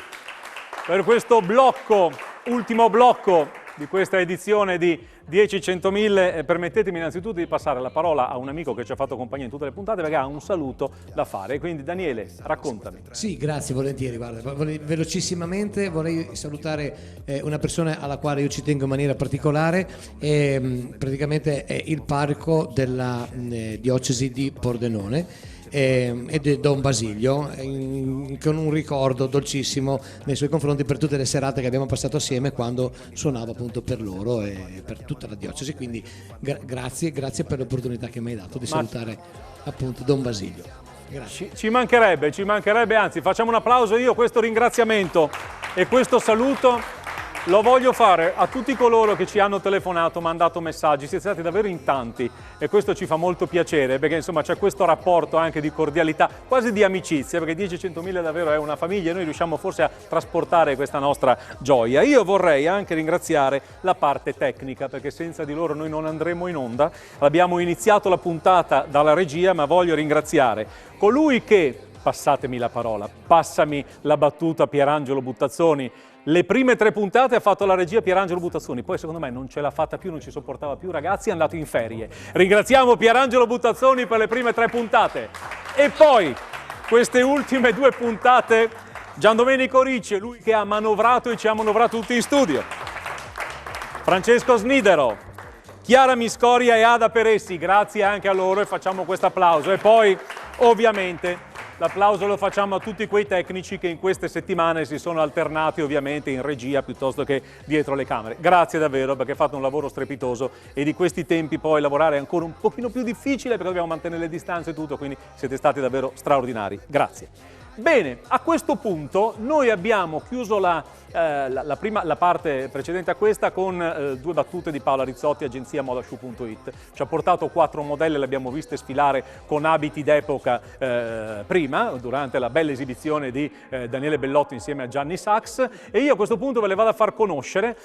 per questo blocco, ultimo blocco di questa edizione di 10-100.000. Permettetemi innanzitutto di passare la parola a un amico che ci ha fatto compagnia in tutte le puntate perché ha un saluto da fare. Quindi Daniele, raccontami. Sì, grazie, volentieri. Guarda, velocissimamente vorrei salutare una persona alla quale io ci tengo in maniera particolare, praticamente è il parroco della diocesi di Pordenone. Ed è Don Basilio, con un ricordo dolcissimo nei suoi confronti per tutte le serate che abbiamo passato assieme quando suonavo appunto per loro e per tutta la diocesi, quindi grazie per l'opportunità che mi hai dato di salutare appunto Don Basilio. Grazie. Ci mancherebbe, anzi facciamo un applauso. Io questo ringraziamento e questo saluto lo voglio fare a tutti coloro che ci hanno telefonato, mandato messaggi, siete stati davvero in tanti e questo ci fa molto piacere perché insomma c'è questo rapporto anche di cordialità, quasi di amicizia, perché 10-100.000 davvero è una famiglia e noi riusciamo forse a trasportare questa nostra gioia. Io vorrei anche ringraziare la parte tecnica perché senza di loro noi non andremo in onda. Abbiamo iniziato la puntata dalla regia, ma voglio ringraziare colui che, passatemi la parola, passami la battuta, Pierangelo Buttazzoni. Le prime 3 puntate ha fatto la regia Pierangelo Buttazzoni, poi secondo me non ce l'ha fatta più, non ci sopportava più, ragazzi, è andato in ferie. Ringraziamo Pierangelo Buttazzoni per le prime 3 puntate. E poi, queste ultime 2 puntate, Giandomenico Ricci, lui che ha manovrato e ci ha manovrato tutti in studio. Francesco Snidero, Chiara Miscoria e Ada Peressi, grazie anche a loro e facciamo questo applauso. E poi, ovviamente, l'applauso lo facciamo a tutti quei tecnici che in queste settimane si sono alternati ovviamente in regia piuttosto che dietro le camere. Grazie davvero perché fate un lavoro strepitoso e di questi tempi poi lavorare è ancora un pochino più difficile perché dobbiamo mantenere le distanze e tutto, quindi siete stati davvero straordinari. Grazie. Bene, a questo punto noi abbiamo chiuso la la parte precedente a questa con 2 battute di Paola Rizzotti, agenzia modashow.it. Ci ha portato 4 modelle, le abbiamo viste sfilare con abiti d'epoca prima, durante la bella esibizione di Daniele Bellotto insieme a Gianni Sachs, e io a questo punto ve le vado a far conoscere.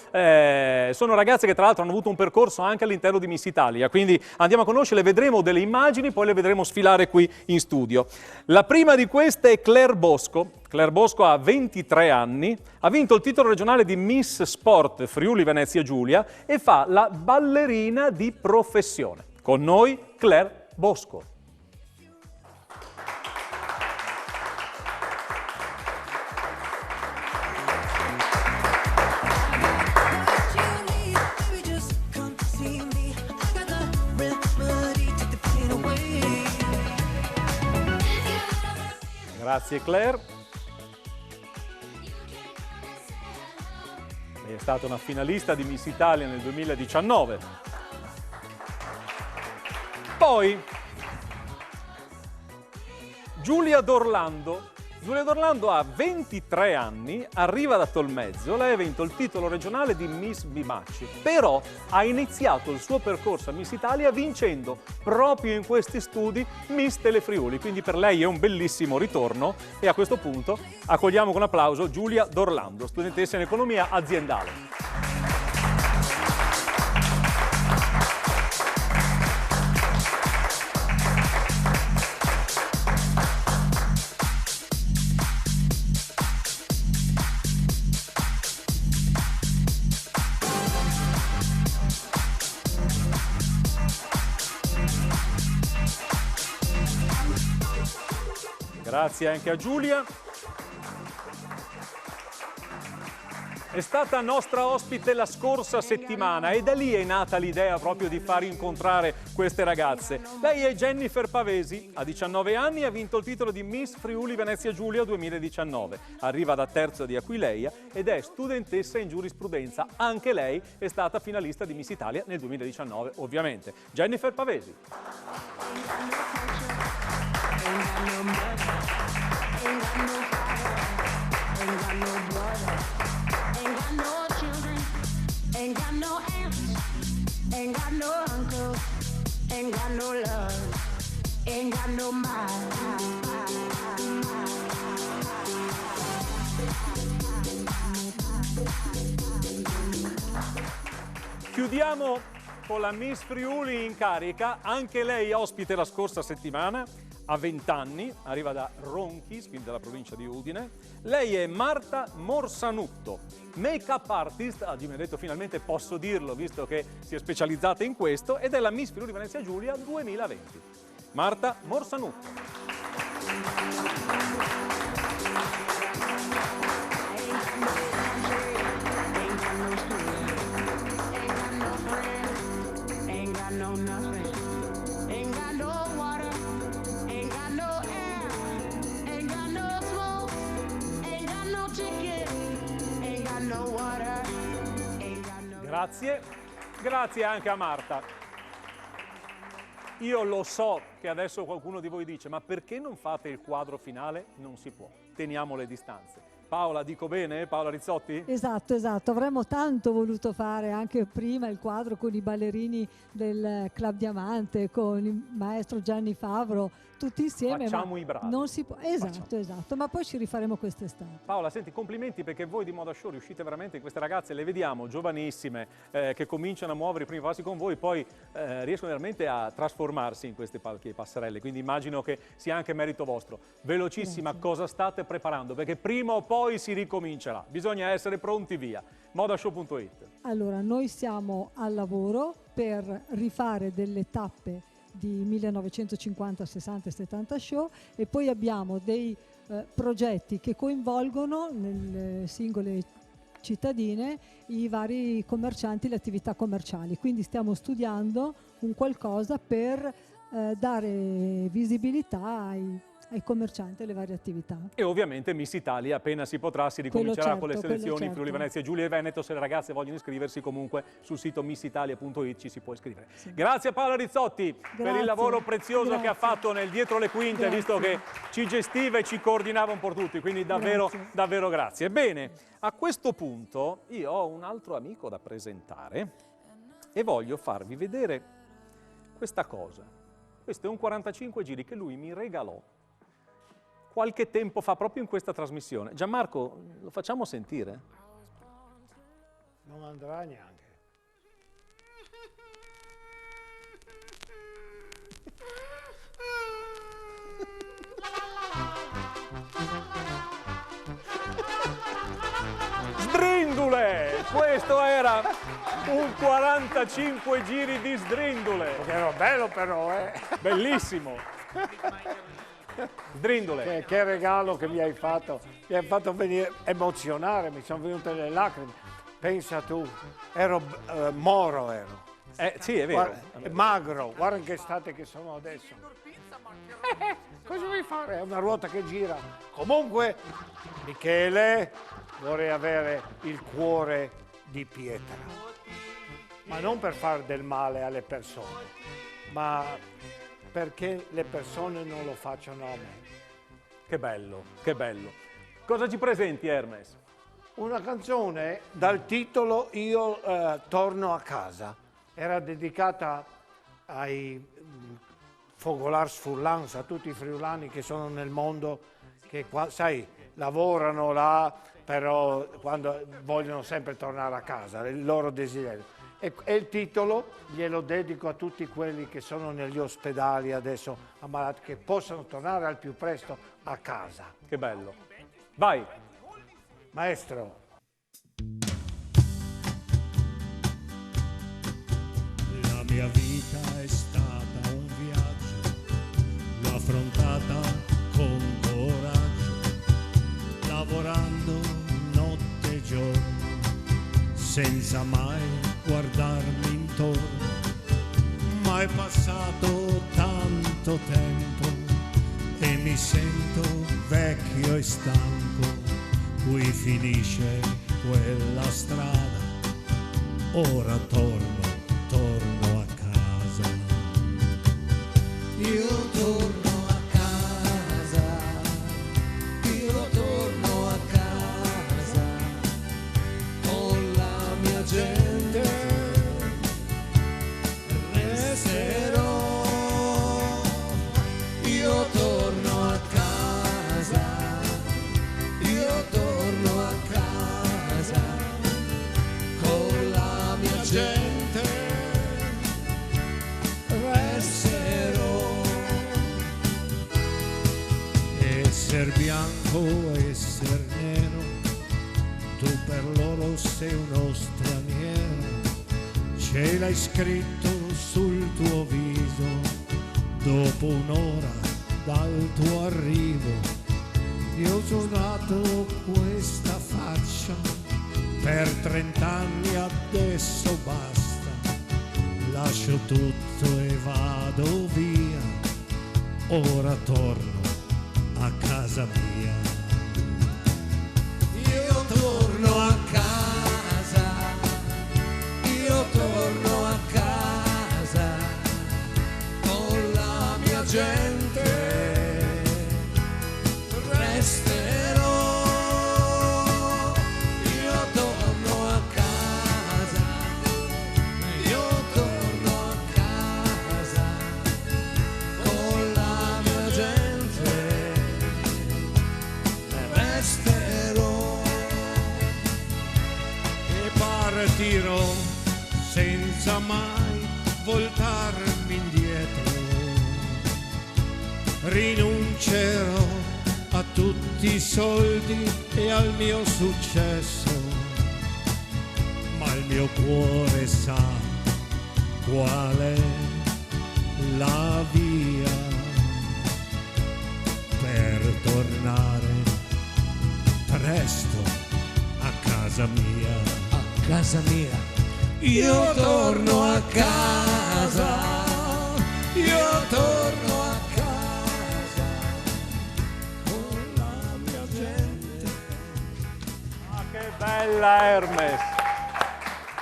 Sono ragazze che tra l'altro hanno avuto un percorso anche all'interno di Miss Italia, quindi andiamo a conoscerle, vedremo delle immagini, poi le vedremo sfilare qui in studio. La prima di queste è Claire Bosco. Claire Bosco ha 23 anni, ha vinto il titolo regionale di Miss Sport Friuli Venezia Giulia e fa la ballerina di professione. Con noi Claire Bosco. Grazie Claire. Lei è stata una finalista di Miss Italia nel 2019. Poi Giulia D'Orlando. Giulia D'Orlando ha 23 anni, arriva da Tolmezzo, lei ha vinto il titolo regionale di Miss Bimacci, però ha iniziato il suo percorso a Miss Italia vincendo proprio in questi studi Miss Telefriuli, quindi per lei è un bellissimo ritorno e a questo punto accogliamo con applauso Giulia D'Orlando, studentessa in economia aziendale. Grazie anche a Giulia. È stata nostra ospite la scorsa settimana e da lì è nata l'idea proprio di far incontrare queste ragazze. Lei è Jennifer Pavesi, ha 19 anni e ha vinto il titolo di Miss Friuli Venezia Giulia 2019. Arriva da Terzo di Aquileia ed è studentessa in giurisprudenza. Anche lei è stata finalista di Miss Italia nel 2019, ovviamente. Jennifer Pavesi. Chiudiamo con la Miss Friuli in carica, anche lei ospite la scorsa settimana, ha 20 anni, arriva da Ronchis, quindi dalla provincia di Udine. Lei è Marta Morsanutto, make-up artist, oggi mi ha detto finalmente posso dirlo visto che si è specializzata in questo, ed è la Miss Friuli Venezia Giulia 2020. Marta Morsanutto. Grazie, grazie anche a Marta. Io lo so che adesso qualcuno di voi dice, ma perché non fate il quadro finale? Non si può, teniamo le distanze. Paola, dico bene? Paola Rizzotti? Esatto, esatto. Avremmo tanto voluto fare anche prima il quadro con i ballerini del Club Diamante, con il maestro Gianni Favro, tutti insieme. Facciamo i bravi. Non si può. Esatto, esatto. Ma poi ci rifaremo quest'estate. Paola, senti, complimenti perché voi di Moda Show riuscite veramente, queste ragazze le vediamo giovanissime, che cominciano a muovere i primi passi con voi, poi riescono veramente a trasformarsi in questi palchi e passerelle, quindi immagino che sia anche merito vostro. Velocissima, grazie. Cosa state preparando? Perché prima o poi si ricomincerà, bisogna essere pronti via. Modashow.it. Allora, noi siamo al lavoro per rifare delle tappe di 1950, 60 e 70 show e poi abbiamo dei progetti che coinvolgono nelle singole cittadine i vari commercianti, le attività commerciali, quindi stiamo studiando un qualcosa per dare visibilità ai commercianti e alle varie attività. E ovviamente Miss Italia, appena si potrà, si ricomincerà con le certo, selezioni quello in Friuli, certo. Venezia, Giulia e Veneto. Se le ragazze vogliono iscriversi, comunque sul sito missitalia.it ci si può iscrivere. Grazie a Paola Rizzotti per il Grazie. lavoro prezioso Grazie. che ha fatto nel dietro le quinte, Grazie. visto che ci gestiva e ci coordinava un po' tutti, quindi davvero, davvero grazie. Bene, a questo punto io ho un altro amico da presentare e voglio farvi vedere questa cosa. Questo è un 45 giri che lui mi regalò qualche tempo fa, proprio in questa trasmissione. Gianmarco, lo facciamo sentire? Non andrà neanche. Sdrindule! Questo era un 45 giri di sdrindule. Che era bello però, Bellissimo. Sdrindule. Che regalo che mi hai fatto venire emozionare, mi sono venute le lacrime. Pensa tu, ero moro ero. Sì, è vero. Guarda, magro, guarda in che state che sono adesso. Cosa vuoi fare? È una ruota che gira. Comunque, Michele, vorrei avere il cuore di pietra. Ma non per fare del male alle persone, ma perché le persone non lo facciano a me. Che bello, che bello. Cosa ci presenti, Hermes? Una canzone dal titolo Io torno a casa. Era dedicata ai Fogolars Furlans, a tutti i friulani che sono nel mondo, che sai, lavorano là, però quando vogliono sempre tornare a casa, è il loro desiderio. E il titolo glielo dedico a tutti quelli che sono negli ospedali adesso ammalati, che possano tornare al più presto a casa. Che bello. Vai. Maestro. La mia vita è stata un viaggio, l'ho affrontata con coraggio, lavorando notte e giorno, senza mai guardarmi intorno. Ma è passato tanto tempo e mi sento vecchio e stanco. Qui finisce quella strada, ora torno a casa. Io torno a casa, io torno a casa, con la mia gente resterò. Io torno a casa, io torno a casa, con la mia gente resterò. Esser bianco, esser nero, tu per loro sei uno straniero. Ce l'hai scritto sul tuo viso, dopo un'ora dal tuo arrivo. Io ho usato questa faccia per 30 anni, adesso basta. Lascio tutto e vado via, ora torno a casa mia. Io torno a casa, io torno a casa, con la mia gente resterò. Io torno a casa, io torno a casa, con la mia gente resterò. E partirò senza mai voltarmi indietro. Rinuncerò a tutti i soldi e al mio successo, ma il mio cuore sa qual è la via per tornare presto a casa mia. A casa mia. Io torno a casa, io torno a casa, Che bella Hermes!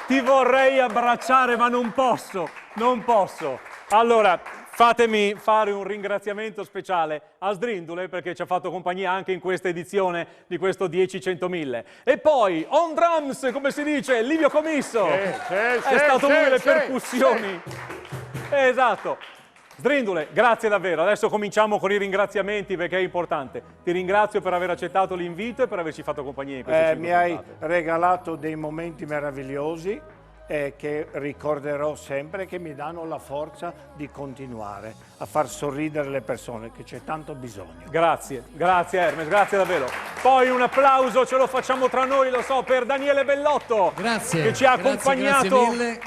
Ti vorrei abbracciare, ma non posso, non posso. Allora, fatemi fare un ringraziamento speciale a Sdrindule perché ci ha fatto compagnia anche in questa edizione di questo 10-100.000. E poi, on drums, come si dice, Livio Commisso. È stato lui le percussioni. Esatto. Sdrindule, grazie davvero. Adesso cominciamo con i ringraziamenti perché è importante. Ti ringrazio per aver accettato l'invito e per averci fatto compagnia in queste 5 Mi hai puntate. regalato dei momenti meravigliosi che ricorderò sempre, che mi danno la forza di continuare a far sorridere le persone, che c'è tanto bisogno. Grazie, grazie Hermes, grazie davvero. Poi un applauso, ce lo facciamo tra noi, lo so, per Daniele Bellotto. Grazie. Che ci ha grazie, accompagnato grazie mille.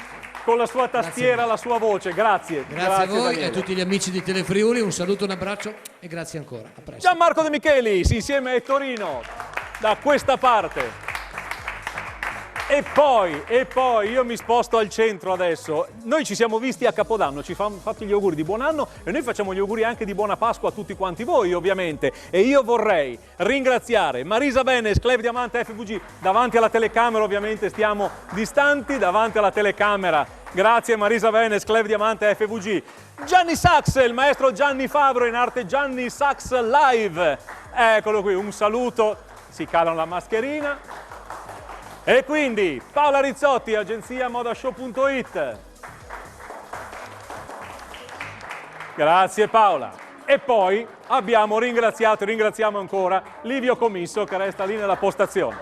con la sua tastiera, la sua voce. Grazie. Grazie a voi Daniele. e a tutti gli amici di Telefriuli, un saluto, un abbraccio e grazie ancora. A presto. Gianmarco De Michelis, insieme a Torino, da questa parte. E poi io mi sposto al centro adesso. Noi ci siamo visti a Capodanno, ci hanno fatto gli auguri di buon anno e noi facciamo gli auguri anche di buona Pasqua a tutti quanti voi, ovviamente. E io vorrei ringraziare Marisa Benes, Club Diamante FVG, davanti alla telecamera, ovviamente stiamo distanti, davanti alla telecamera. Grazie Marisa Benes, Club Diamante FVG. Gianni Sax, il maestro Gianni Fabro, in arte Gianni Sax Live. Eccolo qui, un saluto, si calano la mascherina. E quindi Paola Rizzotti, agenzia modashow.it. Grazie Paola. E poi abbiamo ringraziato e ringraziamo ancora Livio Commisso che resta lì nella postazione.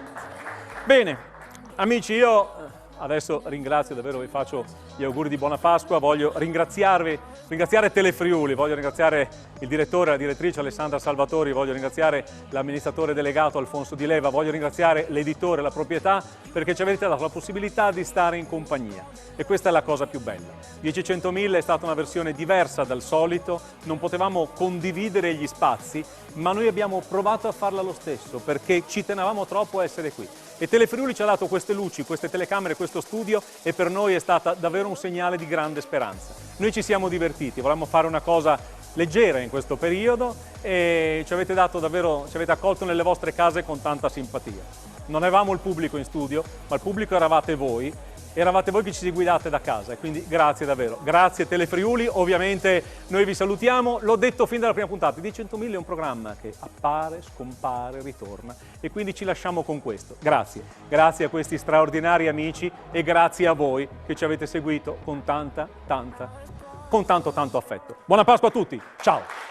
Bene, amici, io adesso ringrazio davvero, vi faccio gli auguri di buona Pasqua, voglio ringraziare Telefriuli, voglio ringraziare il direttore e la direttrice Alessandra Salvatori, voglio ringraziare l'amministratore delegato Alfonso Di Leva, voglio ringraziare l'editore, la proprietà, perché ci avete dato la possibilità di stare in compagnia e questa è la cosa più bella. 10-100.000 è stata una versione diversa dal solito, non potevamo condividere gli spazi, ma noi abbiamo provato a farla lo stesso perché ci tenevamo troppo a essere qui. E Telefriuli ci ha dato queste luci, queste telecamere, questo studio e per noi è stata davvero un segnale di grande speranza. Noi ci siamo divertiti, volevamo fare una cosa leggera in questo periodo e ci avete accolto nelle vostre case con tanta simpatia. Non avevamo il pubblico in studio, ma il pubblico eravate voi che ci guidate da casa e quindi grazie davvero. Grazie Telefriuli, ovviamente noi vi salutiamo, l'ho detto fin dalla prima puntata, 10-100.000 è un programma che appare, scompare, ritorna e quindi ci lasciamo con questo. Grazie, grazie a questi straordinari amici e grazie a voi che ci avete seguito con tanto affetto. Buona Pasqua a tutti, ciao!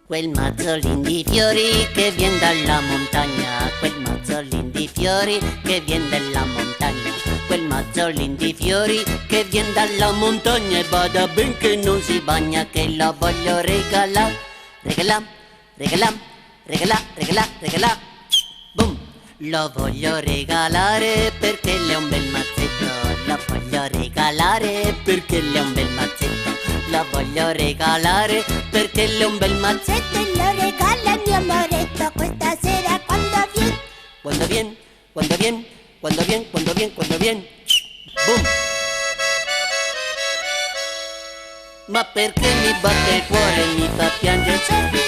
Quel mazzolin di fiori che vien dalla montagna, quel mazzolin di fiori che vien dalla montagna, quel mazzolin di fiori che vien dalla montagna e bada ben che non si bagna, che la voglio regalare, regalà, boom! Lo voglio regalare perché le è un bel mazzetto, lo voglio regalare perché le è un bel mazzetto. Lo voglio regalare perché le è un bel mazzetto e lo regala il mio amoretto questa sera quando viene, boom! Ma perché mi batte il cuore e mi fa piangere?